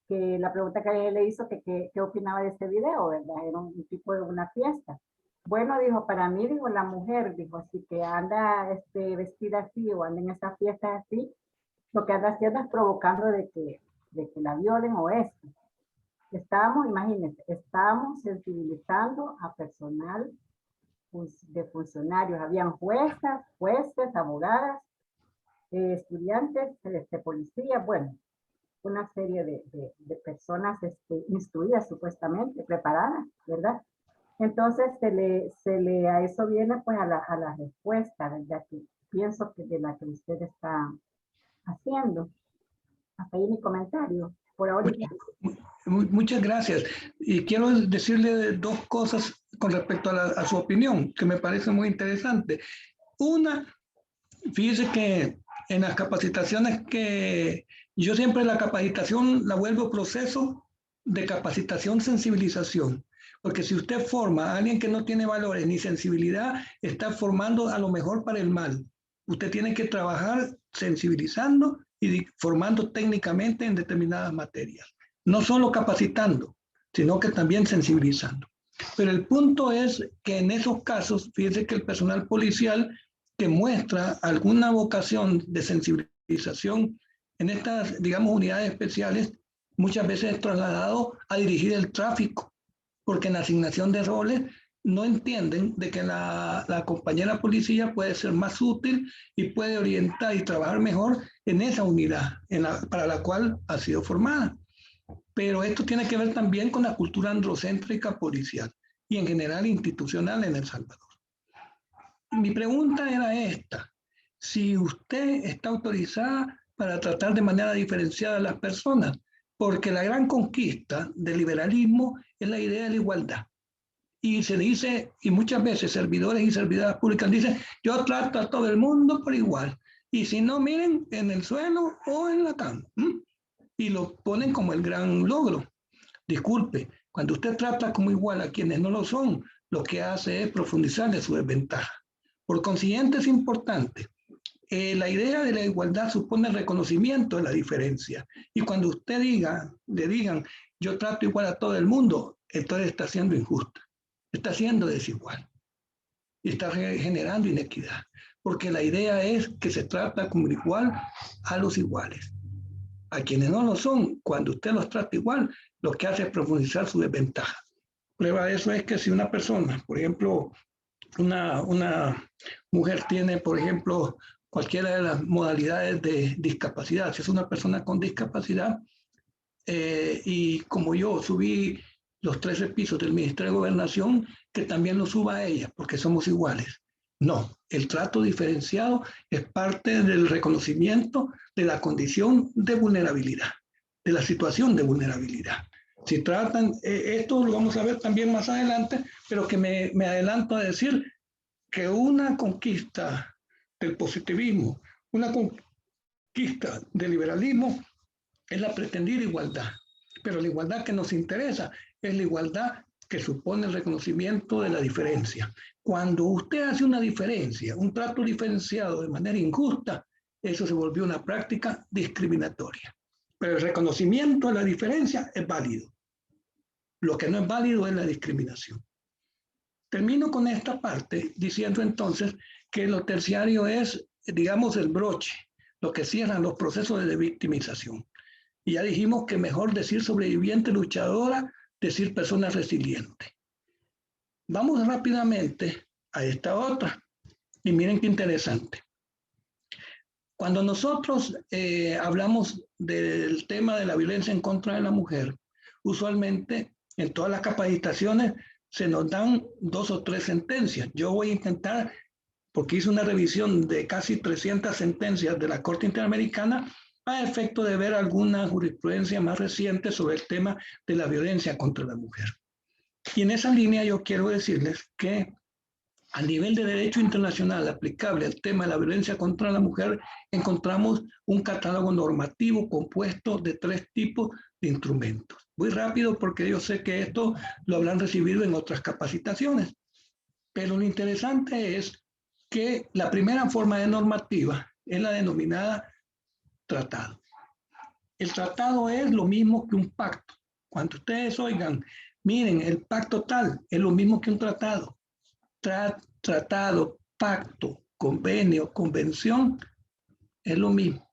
que la pregunta que él le hizo, que qué opinaba de ese video, ¿verdad? Era un tipo de una fiesta. Bueno, dijo, para mí, dijo, la mujer, dijo, así que anda vestida así o anda en esa fiesta así, lo que anda haciendo es provocando de que la violen o esto. Imagínense, estábamos sensibilizando a personal de funcionarios. Habían juezas, jueces, abogadas, estudiantes, policías, bueno, una serie de personas instruidas supuestamente, preparadas, ¿verdad? Entonces a eso viene pues a la respuesta, ¿verdad? Que pienso que de la que usted está haciendo. Hasta ahí mi comentario. Por ahorita. Muchas gracias. Y quiero decirle dos cosas con respecto a su opinión, que me parece muy interesante. Una, fíjese que en las capacitaciones yo siempre la capacitación la vuelvo proceso de capacitación, sensibilización. Porque si usted forma a alguien que no tiene valores ni sensibilidad, está formando a lo mejor para el mal. Usted tiene que trabajar sensibilizando y formando técnicamente en determinadas materias. No solo capacitando, sino que también sensibilizando. Pero el punto es que en esos casos, fíjense que el personal policial que muestra alguna vocación de sensibilización en estas, digamos, unidades especiales, muchas veces es trasladado a dirigir el tráfico, porque en la asignación de roles no entienden de que la compañera policía puede ser más útil y puede orientar y trabajar mejor en esa unidad para la cual ha sido formada. Pero esto tiene que ver también con la cultura androcéntrica policial y en general institucional en El Salvador. Mi pregunta era esta: si usted está autorizada para tratar de manera diferenciada a las personas, porque la gran conquista del liberalismo es la idea de la igualdad. Y se dice, y muchas veces servidores y servidoras públicas dicen, yo trato a todo el mundo por igual. Y si no, miren, en el suelo o en la cama. Y lo ponen como el gran logro. Disculpe, cuando usted trata como igual a quienes no lo son, lo que hace es profundizar en su desventaja. Por consiguiente, es importante. La idea de la igualdad supone el reconocimiento de la diferencia. Y cuando usted le digan, yo trato igual a todo el mundo, entonces está siendo injusta, está siendo desigual y está generando inequidad. Porque la idea es que se trata como igual a los iguales. A quienes no lo son, cuando usted los trata igual, lo que hace es profundizar su desventaja. Prueba de eso es que si una persona, por ejemplo, una mujer tiene, por ejemplo, cualquiera de las modalidades de discapacidad, si es una persona con discapacidad, y como yo subí los 13 pisos del Ministerio de Gobernación, que también lo suba a ella, porque somos iguales. No, el trato diferenciado es parte del reconocimiento de la condición de vulnerabilidad, de la situación de vulnerabilidad. Si tratan, esto lo vamos a ver también más adelante, pero que me adelanto a decir que una conquista del positivismo, una conquista del liberalismo es la pretendida igualdad, pero la igualdad que nos interesa es la igualdad que supone el reconocimiento de la diferencia. Cuando usted hace una diferencia, un trato diferenciado de manera injusta, eso se volvió una práctica discriminatoria. Pero el reconocimiento de la diferencia es válido. Lo que no es válido es la discriminación. Termino con esta parte diciendo entonces que lo terciario es, digamos, el broche, lo que cierran los procesos de victimización. Y ya dijimos que mejor decir sobreviviente, luchadora, decir persona resiliente. Vamos rápidamente a esta otra. Y miren qué interesante. Cuando nosotros hablamos del tema de la violencia en contra de la mujer, usualmente en todas las capacitaciones se nos dan 2 o 3 sentencias. Yo voy a intentar, porque hice una revisión de casi 300 sentencias de la Corte Interamericana, a efecto de ver alguna jurisprudencia más reciente sobre el tema de la violencia contra la mujer. Y en esa línea yo quiero decirles que a nivel de derecho internacional aplicable al tema de la violencia contra la mujer, encontramos un catálogo normativo compuesto de 3 tipos de instrumentos. Muy rápido porque yo sé que esto lo habrán recibido en otras capacitaciones. Pero lo interesante es que la primera forma de normativa es la denominada tratado. El tratado es lo mismo que un pacto. Cuando ustedes oigan, miren, el pacto tal es lo mismo que un tratado. Tratado, pacto, convenio, convención, es lo mismo.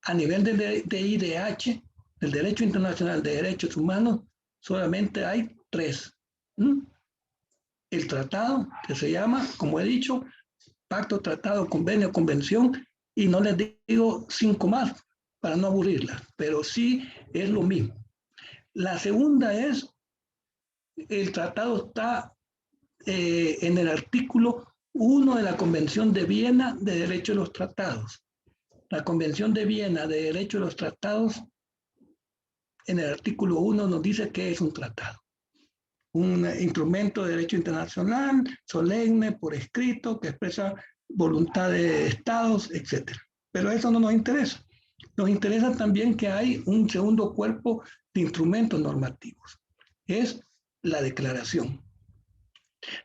A nivel de IDH, del Derecho Internacional de Derechos Humanos, solamente hay 3. El tratado, que se llama, como he dicho, pacto, tratado, convenio, convención, y no les digo 5 más para no aburrirlas, pero sí es lo mismo. La segunda es, el tratado está en el artículo 1 de la Convención de Viena de Derecho de los Tratados. La Convención de Viena de Derecho de los Tratados, en el artículo 1 nos dice que es un tratado. Un instrumento de derecho internacional, solemne, por escrito, que expresa voluntad de estados, etc. Pero eso no nos interesa. Nos interesa también que hay un segundo cuerpo de instrumentos normativos. Es la declaración.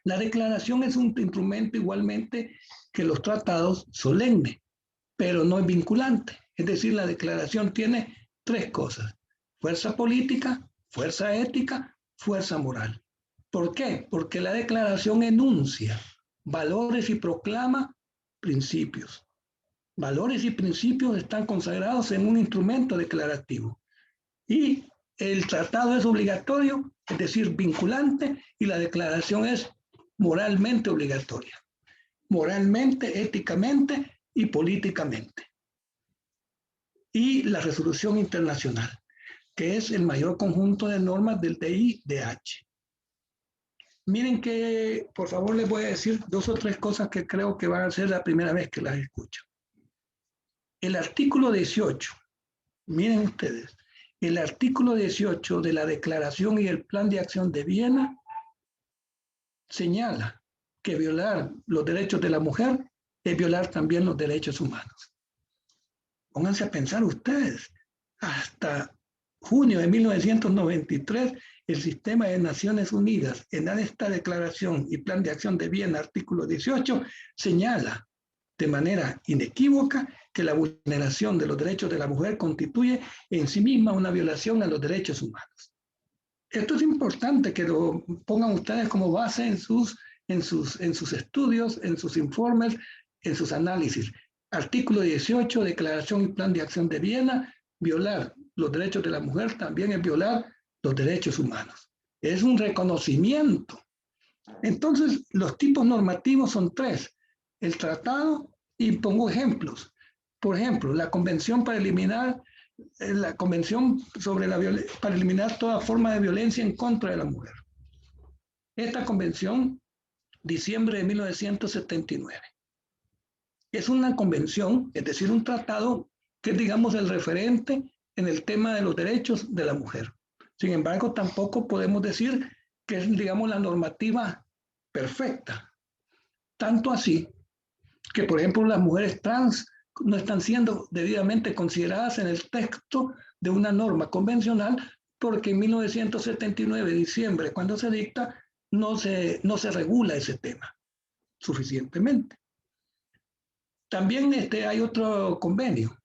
La declaración es un instrumento igualmente que los tratados solemne, pero no es vinculante. Es decir, la declaración tiene 3 cosas: fuerza política, fuerza ética, fuerza moral. ¿Por qué? Porque la declaración enuncia valores y proclama principios. Valores y principios están consagrados en un instrumento declarativo. Y el tratado es obligatorio, es decir, vinculante, y la declaración es moralmente obligatoria. Moralmente, éticamente y políticamente. Y la resolución internacional, que es el mayor conjunto de normas del DIDH. Miren que, por favor, les voy a decir 2 o 3 cosas que creo que van a ser la primera vez que las escucho. El artículo 18, miren ustedes, el artículo 18 de la Declaración y el Plan de Acción de Viena señala que violar los derechos de la mujer es violar también los derechos humanos. Pónganse a pensar ustedes, hasta junio de 1993, el sistema de Naciones Unidas, en esta Declaración y Plan de Acción de Viena, artículo 18, señala de manera inequívoca que la vulneración de los derechos de la mujer constituye en sí misma una violación a los derechos humanos. Esto es importante que lo pongan ustedes como base en sus estudios, en sus informes, en sus análisis. Artículo 18, Declaración y Plan de Acción de Viena, violar los derechos de la mujer también es violar los derechos humanos. Es un reconocimiento. Entonces, los tipos normativos son 3. El tratado, y pongo ejemplos. Por ejemplo, la Convención para eliminar para eliminar toda forma de violencia en contra de la mujer. Esta convención diciembre de 1979. Es una convención, es decir, un tratado que es, digamos, el referente en el tema de los derechos de la mujer. Sin embargo, tampoco podemos decir que es, digamos, la normativa perfecta. Tanto así que, por ejemplo, las mujeres trans no están siendo debidamente consideradas en el texto de una norma convencional porque en 1979, diciembre, cuando se dicta, no se regula ese tema suficientemente. También hay otro convenio,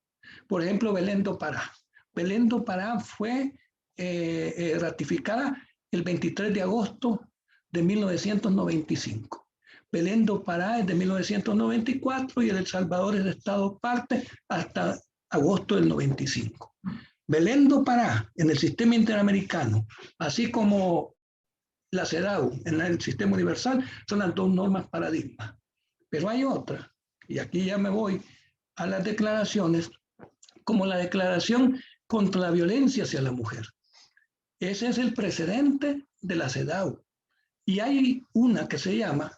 por ejemplo, Belén do Pará. Belén do Pará fue ratificada el 23 de agosto de 1995. Belén do Pará es de 1994 y El Salvador es de Estado parte hasta agosto del 95. Belén do Pará en el sistema interamericano, así como la CEDAW en el sistema universal, son las dos normas paradigmas. Pero hay otra, y aquí ya me voy a las declaraciones, como la Declaración contra la Violencia hacia la Mujer. Ese es el precedente de la CEDAW. Y hay una que se llama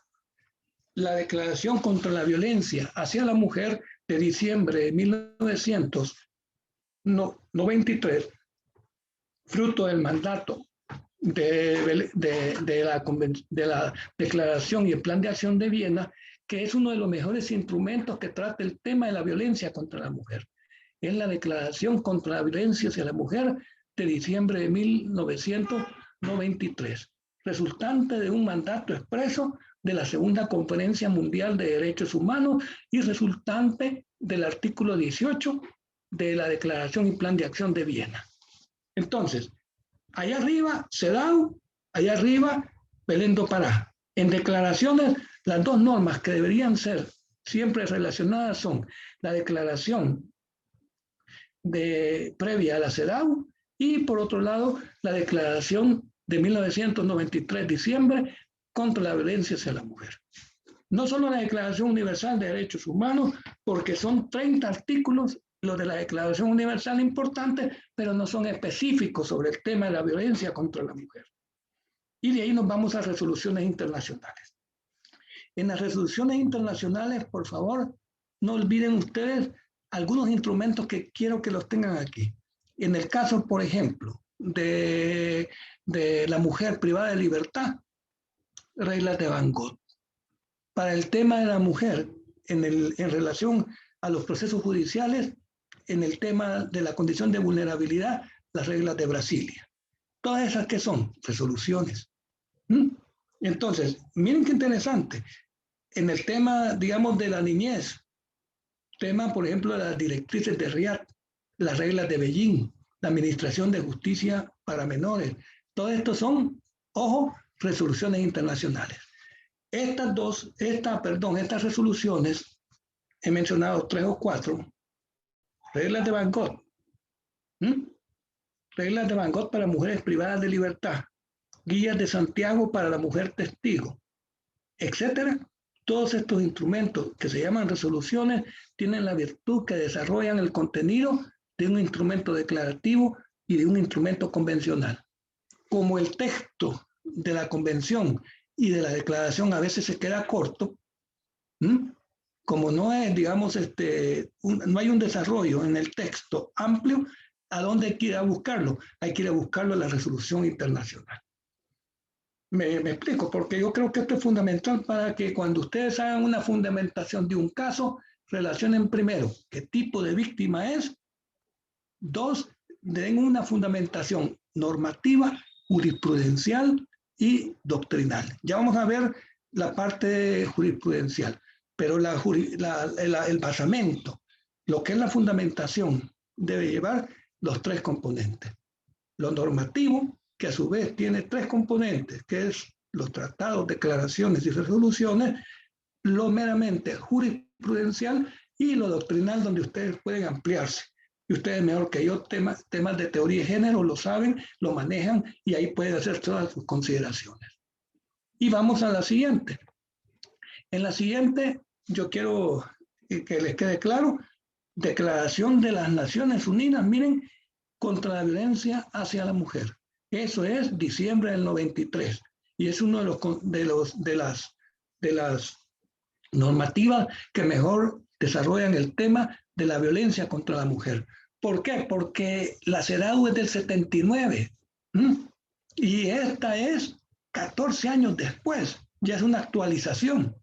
la Declaración contra la Violencia hacia la Mujer de diciembre de 1993, fruto del mandato de la Declaración y el Plan de Acción de Viena, que es uno de los mejores instrumentos que trata el tema de la violencia contra la mujer. Es la Declaración contra la Violencia hacia la Mujer de diciembre de 1993, resultante de un mandato expreso de la Segunda Conferencia Mundial de Derechos Humanos y resultante del artículo 18 de la Declaración y Plan de Acción de Viena. Entonces, allá arriba, CEDAW, allá arriba, Belén do Pará. En declaraciones, las dos normas que deberían ser siempre relacionadas son la declaración previa a la CEDAW y, por otro lado, la declaración de 1993, diciembre, contra la violencia hacia la mujer. No solo la Declaración Universal de Derechos Humanos, porque son 30 artículos los de la Declaración Universal importantes, pero no son específicos sobre el tema de la violencia contra la mujer. Y de ahí nos vamos a resoluciones internacionales. En las resoluciones internacionales, por favor, no olviden ustedes algunos instrumentos que quiero que los tengan aquí. En el caso, por ejemplo, de la mujer privada de libertad, reglas de Van Gogh. Para el tema de la mujer, en relación a los procesos judiciales, en el tema de la condición de vulnerabilidad, las reglas de Brasilia. Todas esas que son resoluciones. Entonces, miren qué interesante. En el tema, digamos, de la niñez, tema, por ejemplo, de las directrices de Riad, las reglas de Beijing, la administración de justicia para menores. Todo esto son, ojo, resoluciones internacionales. Estas resoluciones, he mencionado 3 o 4, reglas de Van Gogh, reglas de Van Gogh para mujeres privadas de libertad, guías de Santiago para la mujer testigo, etcétera. Todos estos instrumentos que se llaman resoluciones tienen la virtud que desarrollan el contenido de un instrumento declarativo y de un instrumento convencional. Como el texto de la convención y de la declaración a veces se queda corto, como no es, digamos, no hay un desarrollo en el texto amplio, ¿a dónde hay que ir a buscarlo? Hay que ir a buscarlo en la resolución internacional. Me explico, porque yo creo que esto es fundamental para que cuando ustedes hagan una fundamentación de un caso, relacionen primero qué tipo de víctima es, 2, den una fundamentación normativa, jurisprudencial y doctrinal. Ya vamos a ver la parte jurisprudencial, pero el basamento, lo que es la fundamentación, debe llevar los 3 componentes. Lo normativo, que a su vez tiene 3 componentes, que es los tratados, declaraciones y resoluciones, lo meramente jurisprudencial y lo doctrinal, donde ustedes pueden ampliarse. Y ustedes mejor que yo, temas de teoría y género lo saben, lo manejan y ahí pueden hacer todas sus consideraciones. Y vamos a la siguiente. En la siguiente, yo quiero que les quede claro, Declaración de las Naciones Unidas, miren, contra la violencia hacia la mujer. Eso es diciembre del 93 y es uno de las de las normativas que mejor desarrollan el tema de la violencia contra la mujer. ¿Por qué? Porque la CEDAW es del 79 y esta es 14 años después, ya es una actualización.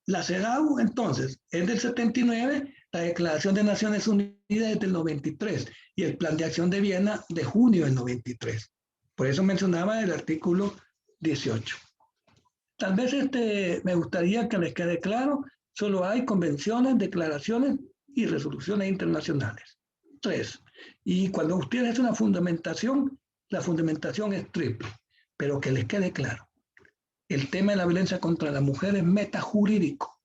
La CEDAW entonces es del 79, la Declaración de Naciones Unidas es del 93 y el Plan de Acción de Viena de junio del 93. Por eso mencionaba el artículo 18. Tal vez me gustaría que les quede claro, solo hay convenciones, declaraciones y resoluciones internacionales. 3. Y cuando ustedes hacen una fundamentación, la fundamentación es triple, pero que les quede claro. El tema de la violencia contra la mujer es metajurídico.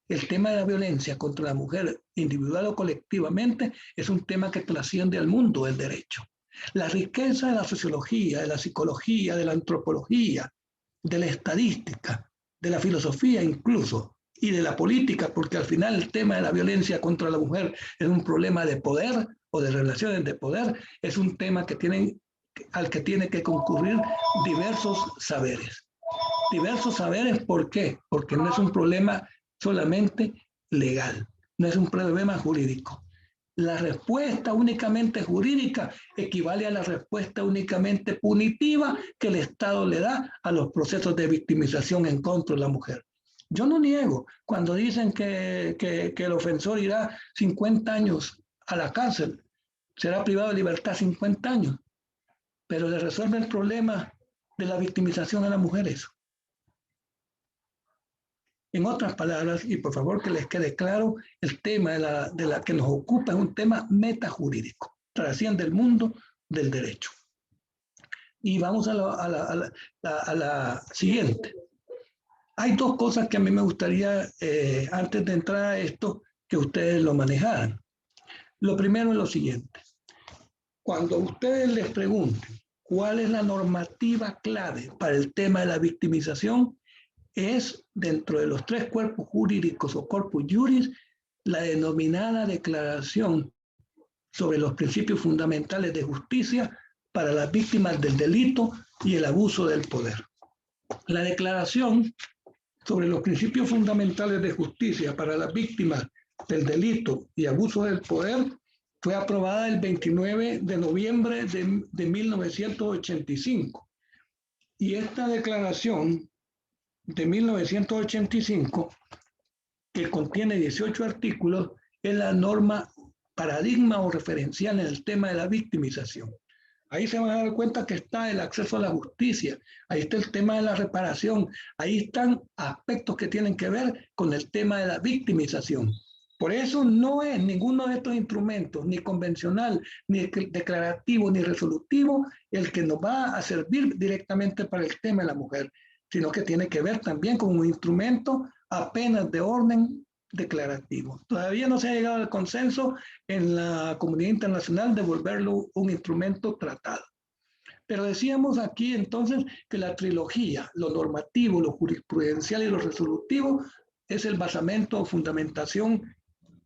El tema de la violencia contra la mujer individual o colectivamente es un tema que trasciende al mundo del derecho. La riqueza de la sociología, de la psicología, de la antropología, de la estadística, de la filosofía incluso, y de la política, porque al final el tema de la violencia contra la mujer es un problema de poder o de relaciones de poder, es un tema al que tiene que concurrir diversos saberes. Diversos saberes, ¿por qué? Porque no es un problema solamente legal, no es un problema jurídico. La respuesta únicamente jurídica equivale a la respuesta únicamente punitiva que el Estado le da a los procesos de victimización en contra de la mujer. Yo no niego cuando dicen que el ofensor irá 50 años a la cárcel, será privado de libertad 50 años, pero le resuelve el problema de la victimización a las mujeres. En otras palabras, y por favor que les quede claro, el tema de la que nos ocupa es un tema metajurídico, trasciende el mundo del derecho. Y vamos a la siguiente. Hay dos cosas que a mí me gustaría, antes de entrar a esto, que ustedes lo manejaran. Lo primero es lo siguiente. Cuando ustedes les pregunten cuál es la normativa clave para el tema de la victimización, es dentro de los tres cuerpos jurídicos o corpus juris, la denominada Declaración sobre los Principios Fundamentales de Justicia para las víctimas del delito y el abuso del poder. La Declaración sobre los Principios Fundamentales de Justicia para las víctimas del delito y abuso del poder fue aprobada el 29 de noviembre de 1985. Y esta declaración de 1985, que contiene 18 artículos, es la norma paradigma o referencial en el tema de la victimización. Ahí se van a dar cuenta que está el acceso a la justicia, ahí está el tema de la reparación, ahí están aspectos que tienen que ver con el tema de la victimización. Por eso no es ninguno de estos instrumentos, ni convencional, ni declarativo, ni resolutivo, el que nos va a servir directamente para el tema de la mujer, sino que tiene que ver también con un instrumento apenas de orden declarativo. Todavía no se ha llegado al consenso en la comunidad internacional de volverlo un instrumento tratado. Pero decíamos aquí entonces que la trilogía, lo normativo, lo jurisprudencial y lo resolutivo, es el basamento o fundamentación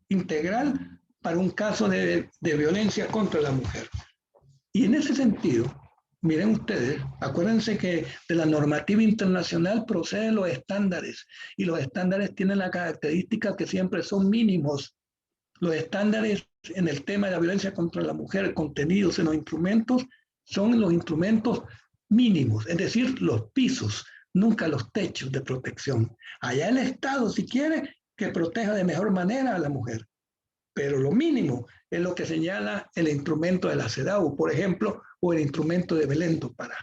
integral para un caso de violencia contra la mujer. Y en ese sentido, miren ustedes, acuérdense que de la normativa internacional proceden los estándares, y los estándares tienen la característica que siempre son mínimos. Los estándares en el tema de la violencia contra la mujer contenidos en los instrumentos son los instrumentos mínimos, es decir, los pisos, nunca los techos de protección. Allá el Estado, si quiere, que proteja de mejor manera a la mujer, pero lo mínimo es lo que señala el instrumento de la CEDAW, por ejemplo, o el instrumento de Belén do Pará.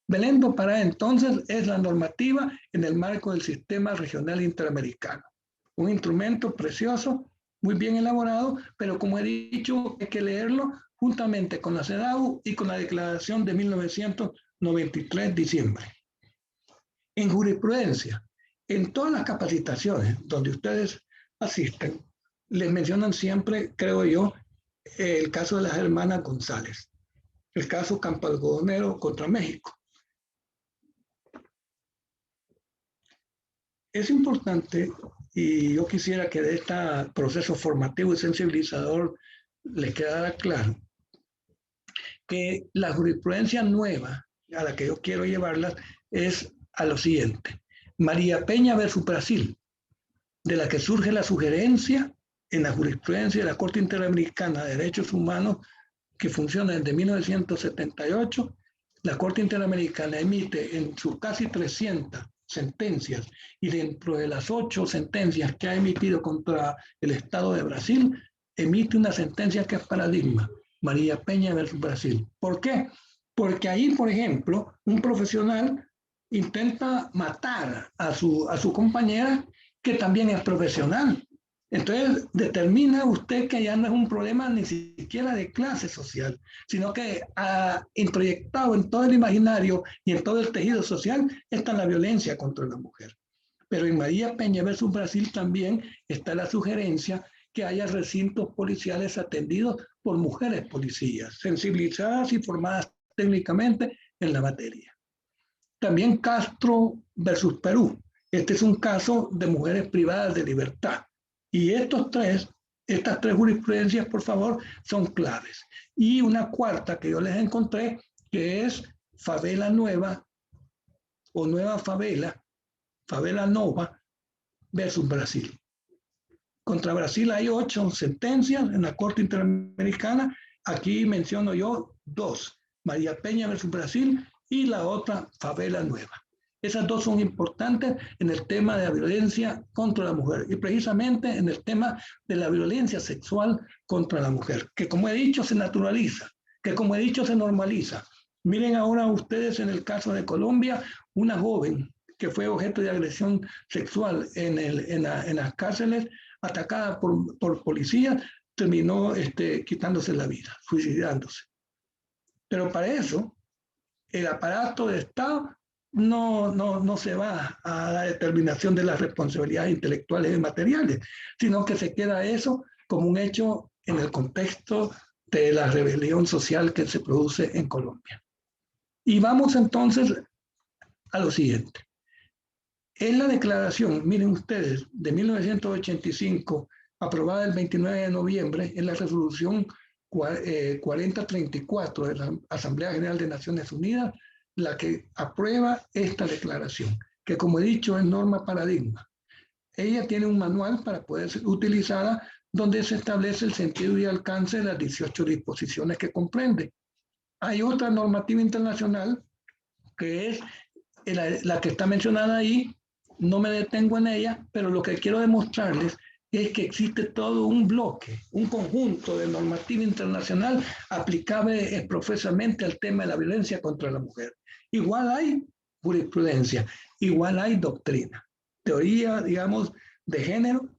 Belén do Pará, entonces, es la normativa en el marco del sistema regional interamericano. Un instrumento precioso, muy bien elaborado, pero como he dicho, hay que leerlo juntamente con la CEDAW y con la declaración de 1993, diciembre. En jurisprudencia, en todas las capacitaciones donde ustedes asisten, les mencionan siempre, creo yo, el caso de las hermanas González, el caso Campo Algodonero contra México. Es importante, y yo quisiera que de este proceso formativo y sensibilizador les quedara claro, que la jurisprudencia nueva a la que yo quiero llevarlas es a lo siguiente. María Peña versus Brasil, de la que surge la sugerencia en la jurisprudencia de la Corte Interamericana de Derechos Humanos, que funciona desde 1978. La Corte Interamericana emite en sus casi 300 sentencias, y dentro de las 8 sentencias que ha emitido contra el Estado de Brasil, emite una sentencia que es paradigma, María Peña versus Brasil. ¿Por qué? Porque ahí, por ejemplo, un profesional intenta matar a su compañera, que también es profesional. Entonces, determina usted que ya no es un problema ni siquiera de clase social, sino que ha introyectado en todo el imaginario y en todo el tejido social está la violencia contra la mujer. Pero en María Peña versus Brasil también está la sugerencia que haya recintos policiales atendidos por mujeres policías, sensibilizadas y formadas técnicamente en la materia. También Castro versus Perú. Este es un caso de mujeres privadas de libertad. Y estas tres jurisprudencias, por favor, son claves. Y una cuarta que yo les encontré, que es Favela Nueva o Nueva Favela, Favela Nova versus Brasil. Contra Brasil hay 8 sentencias en la Corte Interamericana. Aquí menciono yo 2, María Peña versus Brasil y la otra Favela Nueva. Esas 2 son importantes en el tema de la violencia contra la mujer y precisamente en el tema de la violencia sexual contra la mujer, que como he dicho se naturaliza, que como he dicho se normaliza. Miren ahora ustedes en el caso de Colombia, una joven que fue objeto de agresión sexual en las cárceles, atacada por policías, terminó quitándose la vida, suicidándose. Pero para eso, el aparato de Estado no se va a la determinación de las responsabilidades intelectuales y materiales, sino que se queda eso como un hecho en el contexto de la rebelión social que se produce en Colombia. Y vamos entonces a lo siguiente. En la declaración, miren ustedes, de 1985, aprobada el 29 de noviembre, en la resolución 4034 de la Asamblea General de Naciones Unidas, la que aprueba esta declaración, que como he dicho es norma paradigma. Ella tiene un manual para poder ser utilizada donde se establece el sentido y alcance de las 18 disposiciones que comprende. Hay otra normativa internacional que es la que está mencionada ahí. No me detengo en ella, pero lo que quiero demostrarles es que existe todo un bloque, un conjunto de normativa internacional aplicable profusamente al tema de la violencia contra la mujer. Igual hay jurisprudencia, igual hay doctrina, teoría, digamos, de género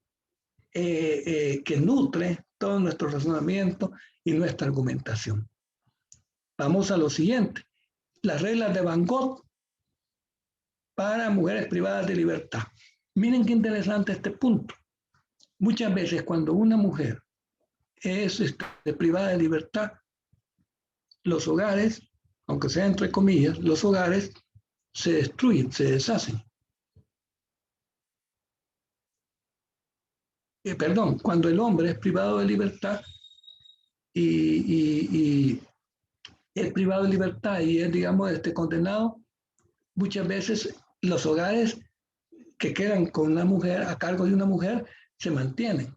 que nutre todo nuestro razonamiento y nuestra argumentación. Vamos a lo siguiente. Las reglas de Van Gogh para mujeres privadas de libertad. Miren qué interesante este punto. Muchas veces cuando una mujer es privada de libertad, los hogares, aunque sea entre comillas, los hogares se destruyen, se deshacen. Perdón, cuando el hombre es privado de libertad y es privado de libertad y es, digamos, condenado, muchas veces los hogares que quedan con una mujer, a cargo de una mujer, se mantienen.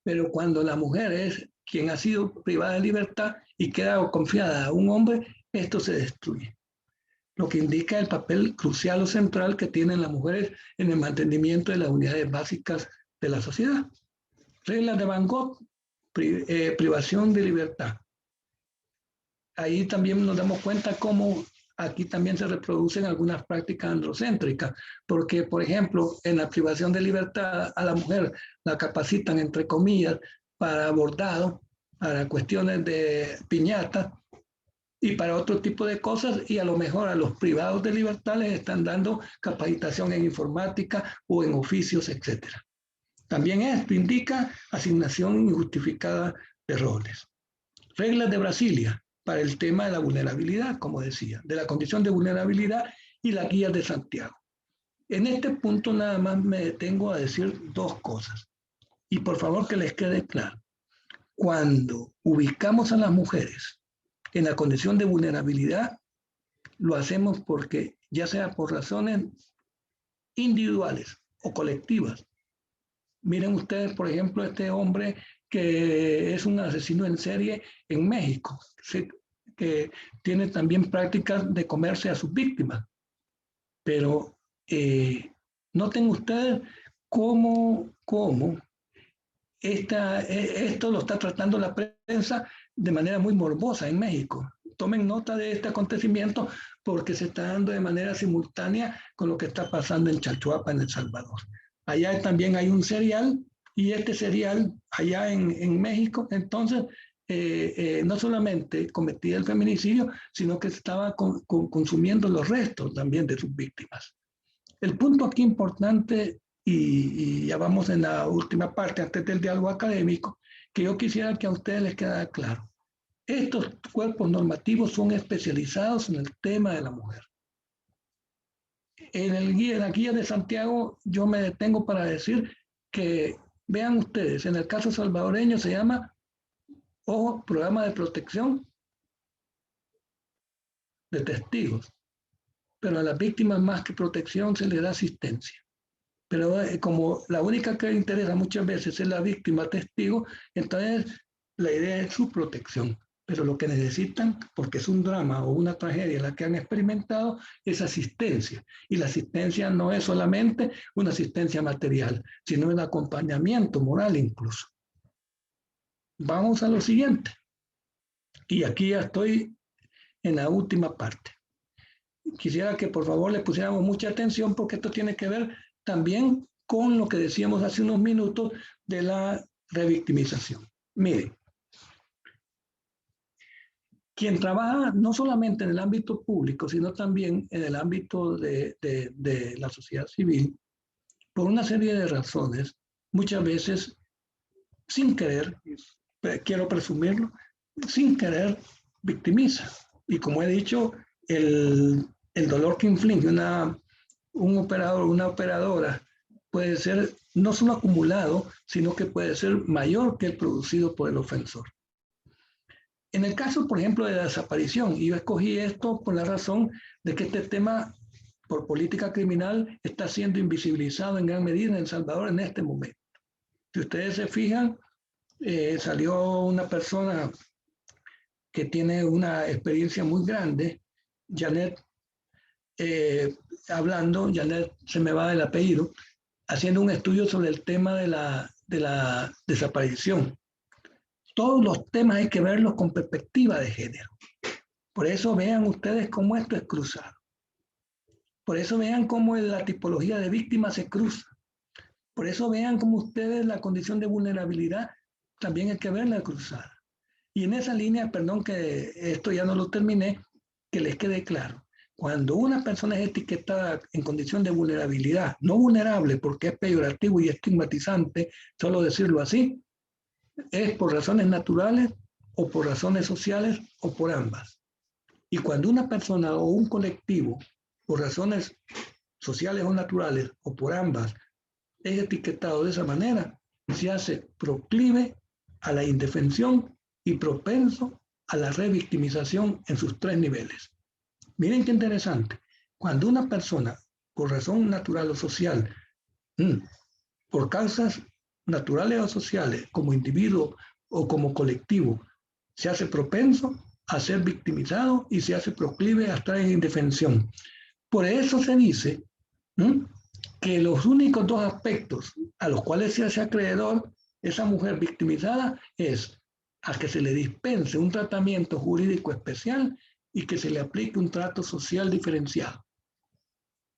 Pero cuando la mujer es quien ha sido privada de libertad y queda confiada a un hombre, esto se destruye. Lo que indica el papel crucial o central que tienen las mujeres en el mantenimiento de las unidades básicas de la sociedad. Reglas de Van Gogh, privación de libertad. Ahí también nos damos cuenta cómo aquí también se reproducen algunas prácticas androcéntricas, porque, por ejemplo, en la privación de libertad a la mujer la capacitan, entre comillas, para bordado, para cuestiones de piñata y para otro tipo de cosas, y a lo mejor a los privados de libertad les están dando capacitación en informática o en oficios, etc. También esto indica asignación injustificada de roles. Reglas de Brasilia para el tema de la vulnerabilidad, como decía, de la condición de vulnerabilidad y la guía de Santiago. En este punto nada más me detengo a decir 2 cosas. Y por favor que les quede claro. Cuando ubicamos a las mujeres en la condición de vulnerabilidad, lo hacemos porque, ya sea por razones individuales o colectivas. Miren ustedes, por ejemplo, este hombre que es un asesino en serie en México, que tiene también prácticas de comerse a sus víctimas. Pero noten ustedes cómo esto lo está tratando la prensa de manera muy morbosa en México. Tomen nota de este acontecimiento porque se está dando de manera simultánea con lo que está pasando en Chalchuapa, en El Salvador. Allá también hay un serial, y este serial allá en México, entonces, no solamente cometía el feminicidio, sino que estaba consumiendo los restos también de sus víctimas. El punto aquí importante, y ya vamos en la última parte antes del diálogo académico, que yo quisiera que a ustedes les quedara claro. Estos cuerpos normativos son especializados en el tema de la mujer. En la guía de Santiago yo me detengo para decir que, vean ustedes, en el caso salvadoreño se llama, ojo, programa de protección de testigos, pero a las víctimas más que protección se les da asistencia. Pero como la única que interesa muchas veces es la víctima testigo, entonces la idea es su protección. Pero lo que necesitan, porque es un drama o una tragedia la que han experimentado, es asistencia. Y la asistencia no es solamente una asistencia material, sino un acompañamiento moral incluso. Vamos a lo siguiente. Y aquí ya estoy en la última parte. Quisiera que por favor le pusiéramos mucha atención porque esto tiene que ver también con lo que decíamos hace unos minutos de la revictimización. Miren, quien trabaja no solamente en el ámbito público, sino también en el ámbito de la sociedad civil, por una serie de razones, muchas veces, sin querer, quiero presumirlo, sin querer, victimiza. Y como he dicho, el dolor que inflige un operador o una operadora puede ser no solo acumulado, sino que puede ser mayor que el producido por el ofensor. En el caso, por ejemplo, de la desaparición, y yo escogí esto por la razón de que este tema, por política criminal, está siendo invisibilizado en gran medida en El Salvador en este momento. Si ustedes se fijan, salió una persona que tiene una experiencia muy grande, Janet, hablando, Janet se me va el apellido, haciendo un estudio sobre el tema de la desaparición. Todos los temas hay que verlos con perspectiva de género. Por eso vean ustedes cómo esto es cruzado. Por eso vean cómo la tipología de víctima se cruza. Por eso vean cómo ustedes la condición de vulnerabilidad también hay que verla cruzada. Y en esa línea, perdón que esto ya no lo terminé, que les quede claro. Cuando una persona es etiquetada en condición de vulnerabilidad, no vulnerable porque es peyorativo y estigmatizante, solo decirlo así, es por razones naturales o por razones sociales o por ambas. Y cuando una persona o un colectivo, por razones sociales o naturales o por ambas, es etiquetado de esa manera, se hace proclive a la indefensión y propenso a la revictimización en sus tres niveles. Miren qué interesante. Cuando una persona, por razón natural o social, por causas naturales o sociales, como individuo o como colectivo, se hace propenso a ser victimizado y se hace proclive a estar en indefensión. Por eso se dice que los únicos dos aspectos a los cuales se hace acreedor esa mujer victimizada es a que se le dispense un tratamiento jurídico especial y que se le aplique un trato social diferenciado.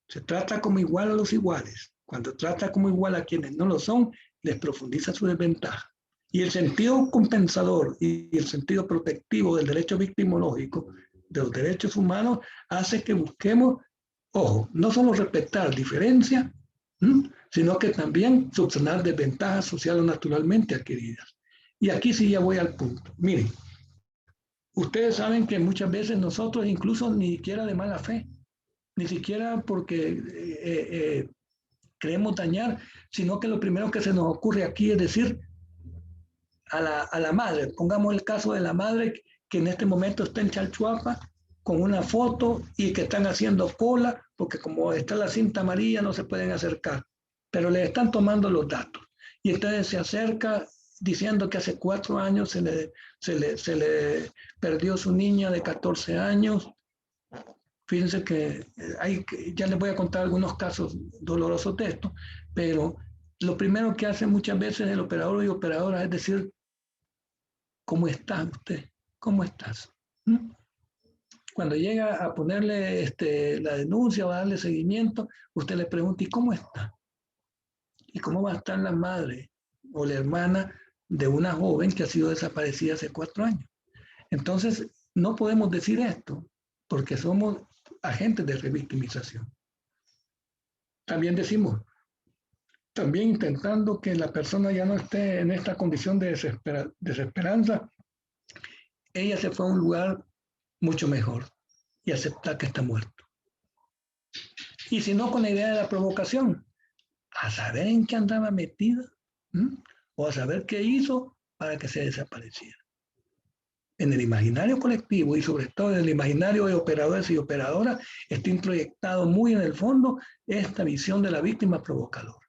Se trata como igual a los iguales. Cuando trata como igual a quienes no lo son, les profundiza su desventaja. Y el sentido compensador y el sentido protectivo del derecho victimológico, de los derechos humanos, hace que busquemos, ojo, no solo respetar diferencias, sino que también subsanar desventajas sociales naturalmente adquiridas. Y aquí sí ya voy al punto. Miren, ustedes saben que muchas veces nosotros, incluso ni siquiera de mala fe, ni siquiera porque queremos dañar, sino que lo primero que se nos ocurre aquí es decir a la madre, pongamos el caso de la madre que en este momento está en Chalchuapa con una foto y que están haciendo cola, porque como está la cinta amarilla no se pueden acercar, pero les están tomando los datos. Y entonces se acerca diciendo que hace 4 años se le perdió su niña de 14 años. Fíjense que ya les voy a contar algunos casos dolorosos de esto, pero lo primero que hace muchas veces el operador y operadora es decir, ¿cómo está usted? ¿Cómo estás? ¿Mm? Cuando llega a ponerle la denuncia o a darle seguimiento, usted le pregunta, ¿y cómo está? ¿Y cómo va a estar la madre o la hermana de una joven que ha sido desaparecida hace 4 años? Entonces, no podemos decir esto porque somos agentes de revictimización. También decimos, también intentando que la persona ya no esté en esta condición de desesperanza, ella se fue a un lugar mucho mejor y aceptar que está muerto. Y si no, con la idea de la provocación, a saber en qué andaba metida, o a saber qué hizo para que se desapareciera. En el imaginario colectivo y sobre todo en el imaginario de operadores y operadoras está introyectado muy en el fondo esta visión de la víctima provocadora.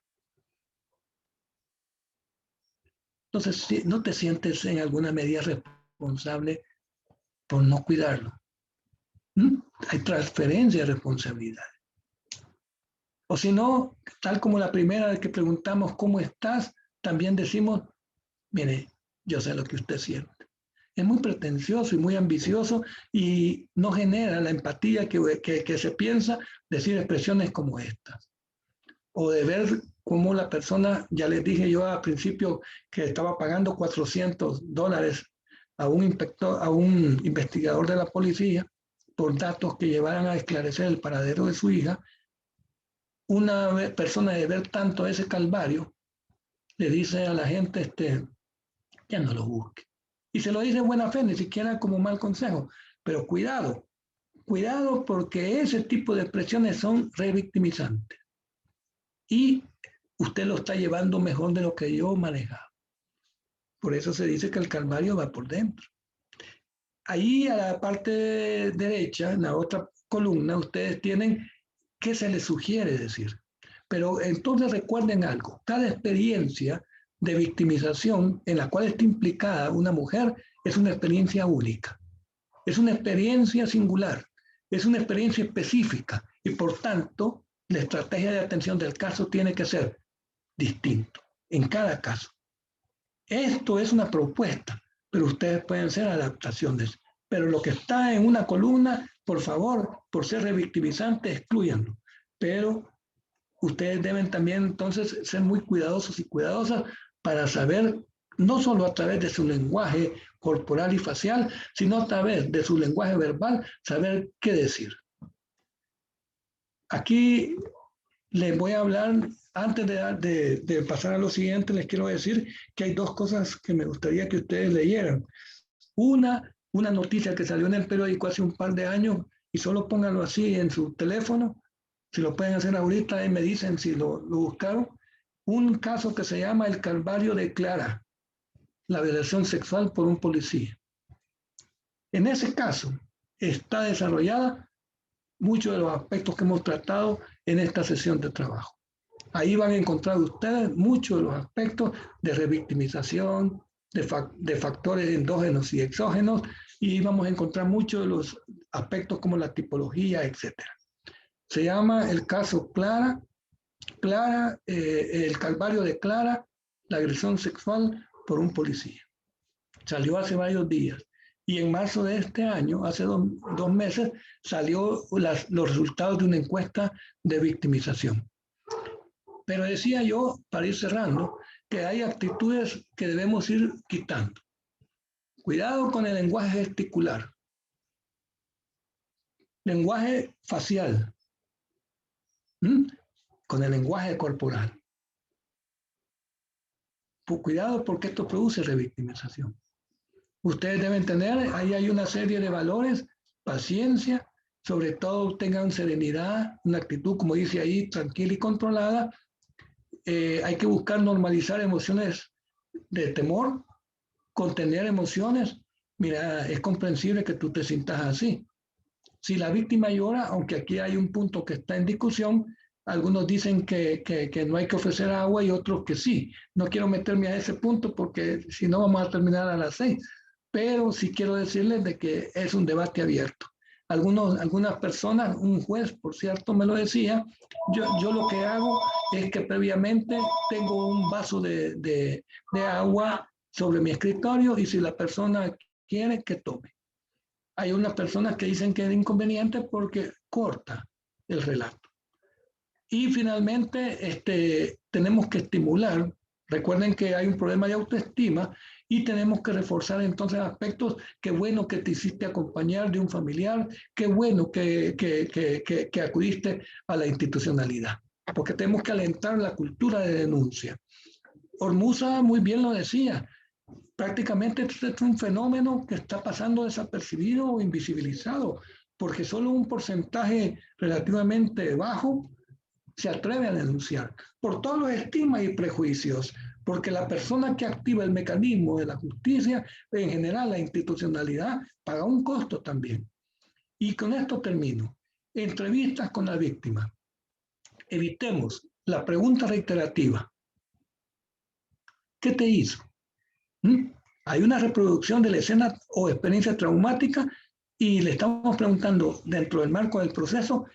Entonces, si no te sientes en alguna medida responsable por no cuidarlo. Hay transferencia de responsabilidad. O si no, tal como la primera vez que preguntamos ¿cómo estás? También decimos, mire, yo sé lo que usted siente. Es muy pretencioso y muy ambicioso y no genera la empatía que se piensa decir expresiones como estas. O de ver cómo la persona, ya les dije yo al principio que estaba pagando $400 a un investigador de la policía por datos que llevaran a esclarecer el paradero de su hija. Una persona de ver tanto ese calvario le dice a la gente, ya no lo busque. Y se lo dice de buena fe, ni siquiera como mal consejo. Pero cuidado porque ese tipo de expresiones son revictimizantes. Y usted lo está llevando mejor de lo que yo manejaba. Por eso se dice que el calvario va por dentro. Ahí a la parte derecha, en la otra columna, ustedes tienen qué se les sugiere decir. Pero entonces recuerden algo, cada experiencia de victimización en la cual está implicada una mujer es una experiencia única, es una experiencia singular, es una experiencia específica y por tanto la estrategia de atención del caso tiene que ser distinto en cada caso. Esto es una propuesta, pero ustedes pueden hacer adaptaciones. Pero lo que está en una columna, por favor, por ser revictimizante, exclúyanlo. Pero ustedes deben también entonces ser muy cuidadosos y cuidadosas para saber, no solo a través de su lenguaje corporal y facial, sino a través de su lenguaje verbal, saber qué decir. Aquí les voy a hablar, antes de pasar a lo siguiente, les quiero decir que hay 2 cosas que me gustaría que ustedes leyeran. Una noticia que salió en el periódico hace un par de años, y solo pónganlo así en su teléfono, si lo pueden hacer ahorita, me dicen si lo buscaron. Un caso que se llama El Calvario de Clara, la violación sexual por un policía. En ese caso está desarrollada muchos de los aspectos que hemos tratado en esta sesión de trabajo. Ahí van a encontrar ustedes muchos de los aspectos de revictimización, de factores endógenos y exógenos, y vamos a encontrar muchos de los aspectos como la tipología, etc. Se llama el caso Clara, el calvario de Clara, la agresión sexual por un policía. Salió hace varios días. Y en marzo de este año, hace 2 meses, salió los resultados de una encuesta de victimización. Pero decía yo, para ir cerrando, que hay actitudes que debemos ir quitando. Cuidado con el lenguaje gesticular, lenguaje facial, con el lenguaje corporal. Cuidado porque esto produce revictimización. Ustedes deben tener, ahí hay una serie de valores, paciencia, sobre todo tengan serenidad, una actitud, como dice ahí, tranquila y controlada. Hay que buscar normalizar emociones de temor, contener emociones. Mira, es comprensible que tú te sientas así, Si la víctima llora, aunque aquí hay un punto que está en discusión, algunos dicen que no hay que ofrecer agua y otros que sí. No quiero meterme a ese punto porque si no vamos a terminar a las 6. Pero sí quiero decirles de que es un debate abierto. Algunas personas, un juez, por cierto, me lo decía, yo lo que hago es que previamente tengo un vaso de agua sobre mi escritorio y si la persona quiere, que tome. Hay unas personas que dicen que es inconveniente porque corta el relato. Y finalmente, tenemos que estimular. Recuerden que hay un problema de autoestima y tenemos que reforzar entonces aspectos. Qué bueno que te hiciste acompañar de un familiar, qué bueno que acudiste a la institucionalidad, porque tenemos que alentar la cultura de denuncia. Ormuza muy bien lo decía, prácticamente este es un fenómeno que está pasando desapercibido o invisibilizado, porque solo un porcentaje relativamente bajo se atreve a denunciar por todos los estigmas y prejuicios, porque la persona que activa el mecanismo de la justicia, en general la institucionalidad, paga un costo también. Y con esto termino. Entrevistas con la víctima. Evitemos la pregunta reiterativa. ¿Qué te hizo? Hay una reproducción de la escena o experiencia traumática y le estamos preguntando dentro del marco del proceso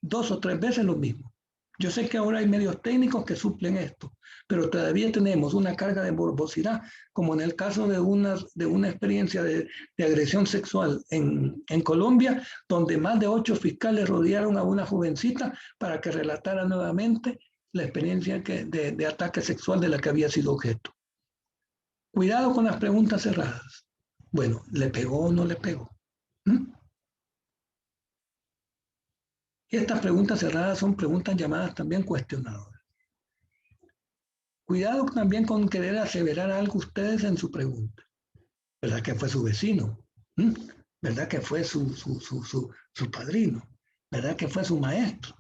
2 o 3 veces lo mismo. Yo sé que ahora hay medios técnicos que suplen esto, pero todavía tenemos una carga de morbosidad, como en el caso de una experiencia de agresión sexual en Colombia, donde más de 8 fiscales rodearon a una jovencita para que relatara nuevamente la experiencia de ataque sexual de la que había sido objeto. Cuidado con las preguntas cerradas. Bueno, ¿le pegó o no le pegó? Estas preguntas cerradas son preguntas llamadas también cuestionadoras. Cuidado también con querer aseverar algo ustedes en su pregunta. ¿Verdad que fue su vecino? ¿Verdad que fue su padrino? ¿Verdad que fue su maestro?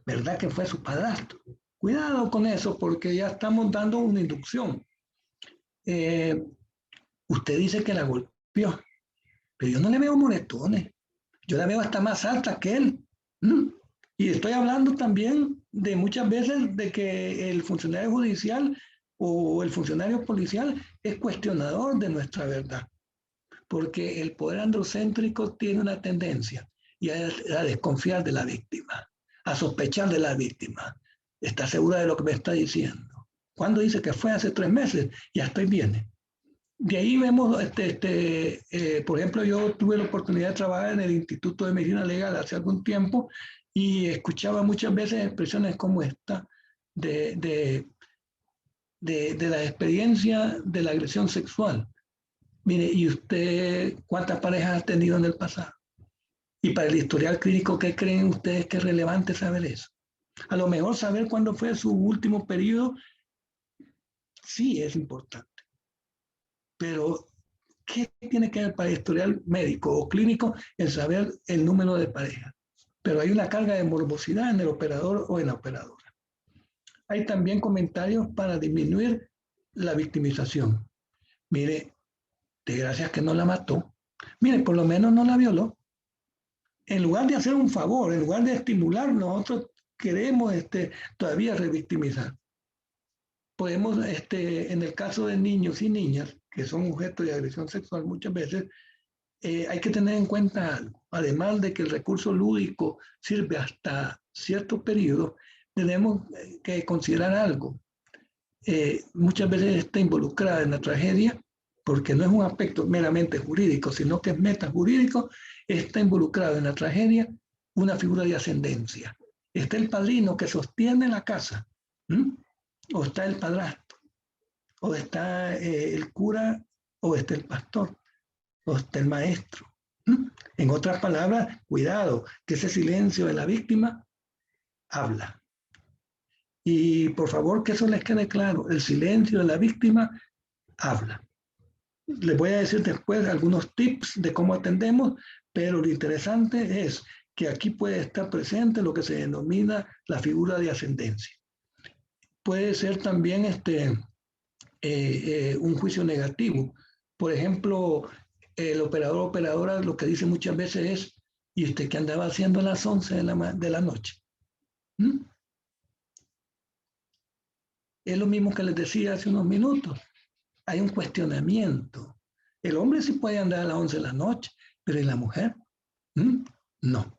¿Verdad que fue su padrastro? Cuidado con eso porque ya estamos dando una inducción. Usted dice que la golpeó, pero yo no le veo moretones. Yo la veo hasta más alta que él. Y estoy hablando también de muchas veces de que el funcionario judicial o el funcionario policial es cuestionador de nuestra verdad, porque el poder androcéntrico tiene una tendencia y a desconfiar de la víctima, a sospechar de la víctima. ¿Está segura de lo que me está diciendo? ¿Cuándo dice que fue? Hace 3 meses, ya estoy bien. De ahí vemos, por ejemplo, yo tuve la oportunidad de trabajar en el Instituto de Medicina Legal hace algún tiempo y escuchaba muchas veces expresiones como esta de la experiencia de la agresión sexual. Mire, ¿y usted cuántas parejas ha tenido en el pasado? Y para el historial clínico, ¿qué creen ustedes que es relevante saber eso? A lo mejor saber cuándo fue su último periodo, sí es importante. Pero, ¿qué tiene que ver para el historial médico o clínico el saber el número de parejas? Pero hay una carga de morbosidad en el operador o en la operadora. Hay también comentarios para disminuir la victimización. Mire, de gracias que no la mató. Mire, por lo menos no la violó. En lugar de hacer un favor, en lugar de estimular, nosotros queremos todavía revictimizar. Podemos, en el caso de niños y niñas, que son objeto de agresión sexual muchas veces, hay que tener en cuenta algo. Además de que el recurso lúdico sirve hasta cierto periodo, tenemos que considerar algo. Muchas veces está involucrada en la tragedia, porque no es un aspecto meramente jurídico, sino que es metajurídico, está involucrado en la tragedia una figura de ascendencia. Está el padrino que sostiene la casa, o está el padrastro, o está el cura, o está el pastor, o está el maestro. En otras palabras, cuidado, que ese silencio de la víctima habla. Y por favor que eso les quede claro, el silencio de la víctima habla. Les voy a decir después algunos tips de cómo atendemos, pero lo interesante es que aquí puede estar presente lo que se denomina la figura de ascendencia. Puede ser también un juicio negativo. Por ejemplo, el operador o operadora lo que dice muchas veces es, ¿Y usted qué andaba haciendo a las 11 de la noche? ¿Mm? Es lo mismo que les decía hace unos minutos. Hay un cuestionamiento. El hombre sí puede andar a las 11 de la noche, pero ¿y la mujer? ¿Mm? No.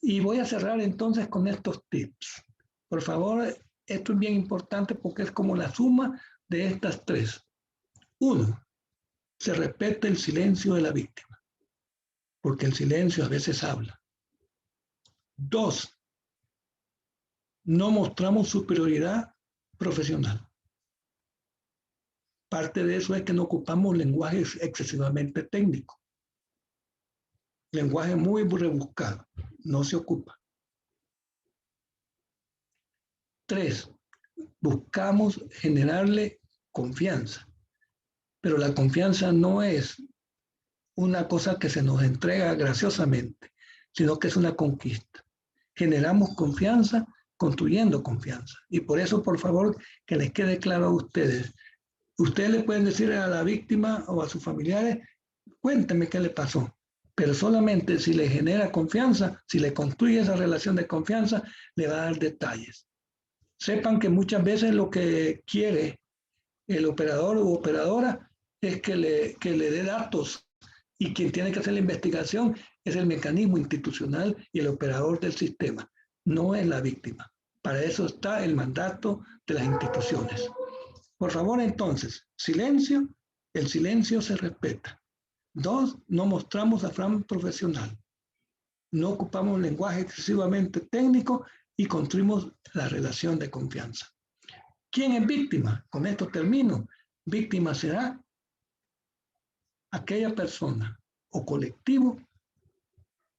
Y voy a cerrar entonces con estos tips. Por favor, esto es bien importante porque es como la suma de estas tres. 1. Se respeta el silencio de la víctima, porque el silencio a veces habla. 2. No mostramos superioridad profesional. Parte de eso es que no ocupamos lenguaje excesivamente técnico. Lenguaje muy rebuscado. No se ocupa. 3. Buscamos generarle confianza. Pero la confianza no es una cosa que se nos entrega graciosamente, sino que es una conquista. Generamos confianza construyendo confianza. Y por eso, por favor, que les quede claro a ustedes. Ustedes le pueden decir a la víctima o a sus familiares, cuénteme qué le pasó. Pero solamente si le genera confianza, si le construye esa relación de confianza, le va a dar detalles. Sepan que muchas veces lo que quiere el operador u operadora es que le dé datos, y quien tiene que hacer la investigación es el mecanismo institucional y el operador del sistema, no es la víctima. Para eso está el mandato de las instituciones. Por favor, entonces, silencio, el silencio se respeta. 2, no mostramos afán profesional. No ocupamos lenguaje excesivamente técnico y construimos la relación de confianza. ¿Quién es víctima? Con esto termino. Víctima será aquella persona o colectivo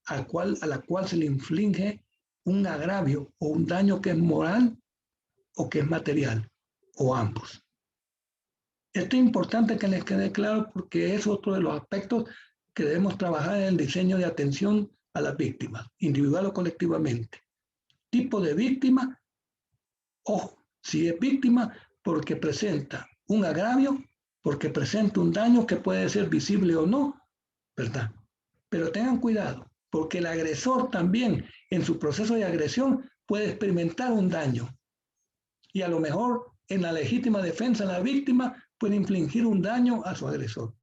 a la cual se le inflige un agravio o un daño que es moral o que es material, o ambos. Esto es importante que les quede claro porque es otro de los aspectos que debemos trabajar en el diseño de atención a las víctimas, individual o colectivamente. Tipo de víctima, ojo, si es víctima porque presenta un agravio, porque presenta un daño que puede ser visible o no, ¿verdad? Pero tengan cuidado, porque el agresor también en su proceso de agresión puede experimentar un daño. Y a lo mejor en la legítima defensa la víctima puede infligir un daño a su agresor.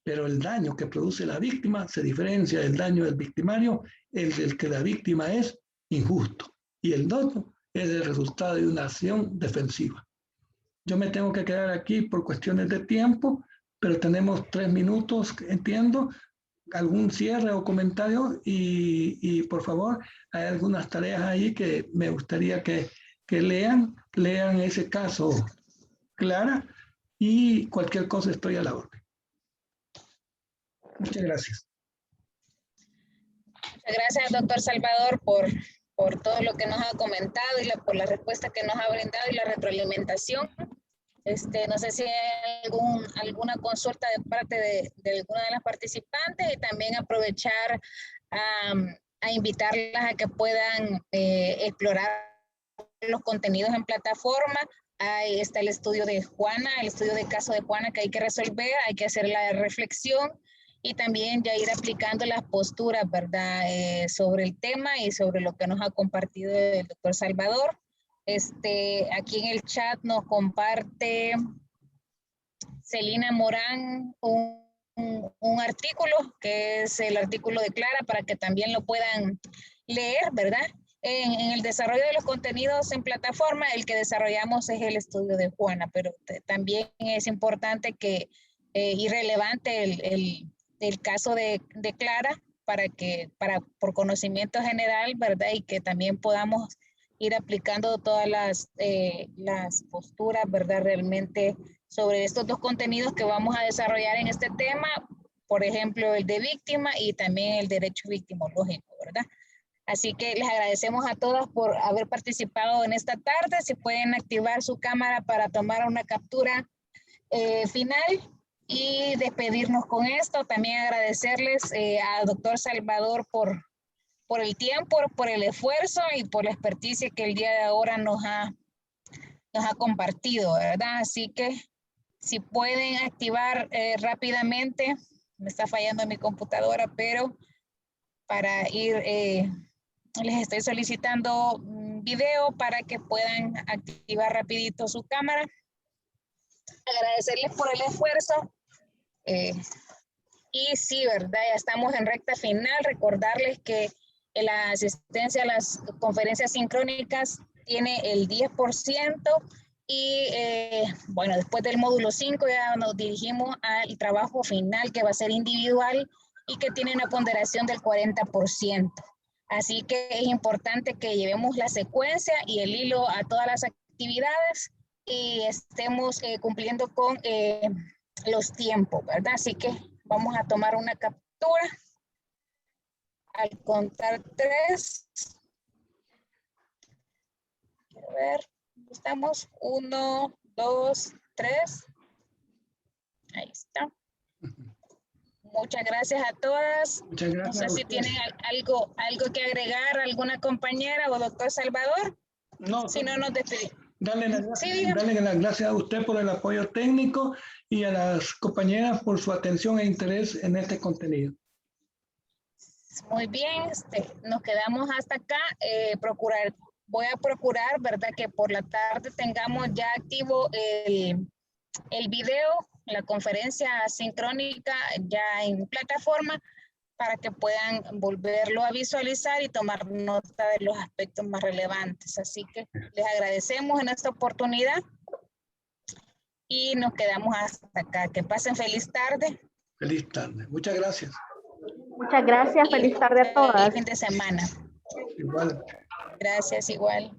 Pero el daño que produce la víctima se diferencia del daño del victimario, el que la víctima es injusto. Y el otro es el resultado de una acción defensiva. Yo me tengo que quedar aquí por cuestiones de tiempo, pero tenemos 3 minutos, entiendo. Algún cierre o comentario y por favor, hay algunas tareas ahí que me gustaría que lean ese caso, Clara, y cualquier cosa estoy a la orden. Muchas gracias. Muchas gracias, doctor Salvador, por todo lo que nos ha comentado y por la respuesta que nos ha brindado y la retroalimentación. No sé si hay alguna consulta de parte de alguna de las participantes y también aprovechar a invitarlas a que puedan explorar los contenidos en plataforma. Ahí está el estudio de Juana, el estudio de caso de Juana que hay que resolver, hay que hacer la reflexión y también ya ir aplicando las posturas, ¿verdad? Sobre el tema y sobre lo que nos ha compartido el doctor Salvador. Aquí en el chat nos comparte Celina Morán un artículo que es el artículo de Clara para que también lo puedan leer, ¿verdad? En el desarrollo de los contenidos en plataforma, el que desarrollamos es el estudio de Juana, pero también es importante y relevante el caso de Clara por conocimiento general, ¿verdad? Y que también podamos ir aplicando todas las posturas, ¿verdad? Realmente sobre estos dos contenidos que vamos a desarrollar en este tema, por ejemplo, el de víctima y también el derecho victimológico, ¿verdad? Así que les agradecemos a todos por haber participado en esta tarde. Si pueden activar su cámara para tomar una captura final y despedirnos con esto. También agradecerles al doctor Salvador por el tiempo, por el esfuerzo y por la experticia que el día de ahora nos ha compartido, ¿verdad? Así que si pueden activar rápidamente me está fallando mi computadora, pero para ir, les estoy solicitando video para que puedan activar rapidito su cámara. Agradecerles por el esfuerzo. Y sí, ¿verdad? Ya estamos en recta final. Recordarles que la asistencia a las conferencias sincrónicas tiene el 10%. Y bueno, después del módulo 5 ya nos dirigimos al trabajo final, que va a ser individual y que tiene una ponderación del 40%. Así que es importante que llevemos la secuencia y el hilo a todas las actividades y estemos cumpliendo con los tiempos, ¿verdad? Así que vamos a tomar una captura. Al contar 3. Quiero ver. Estamos 1, 2, 3. Ahí está. Muchas gracias a todas. Muchas gracias. No sé si tienen algo que agregar, alguna compañera o doctor Salvador. No, si no, nos despedimos. Dale Sí, las gracias a usted por el apoyo técnico y a las compañeras por su atención e interés en este contenido. Muy bien, nos quedamos hasta acá. Voy a procurar, ¿verdad? Que por la tarde tengamos ya activo el video, la conferencia sincrónica ya en plataforma para que puedan volverlo a visualizar y tomar nota de los aspectos más relevantes. Así que les agradecemos en esta oportunidad y nos quedamos hasta acá. Que pasen feliz tarde. Feliz tarde. Muchas gracias. Muchas gracias. Feliz tarde a todas. Fin de semana. Igual. Gracias, igual.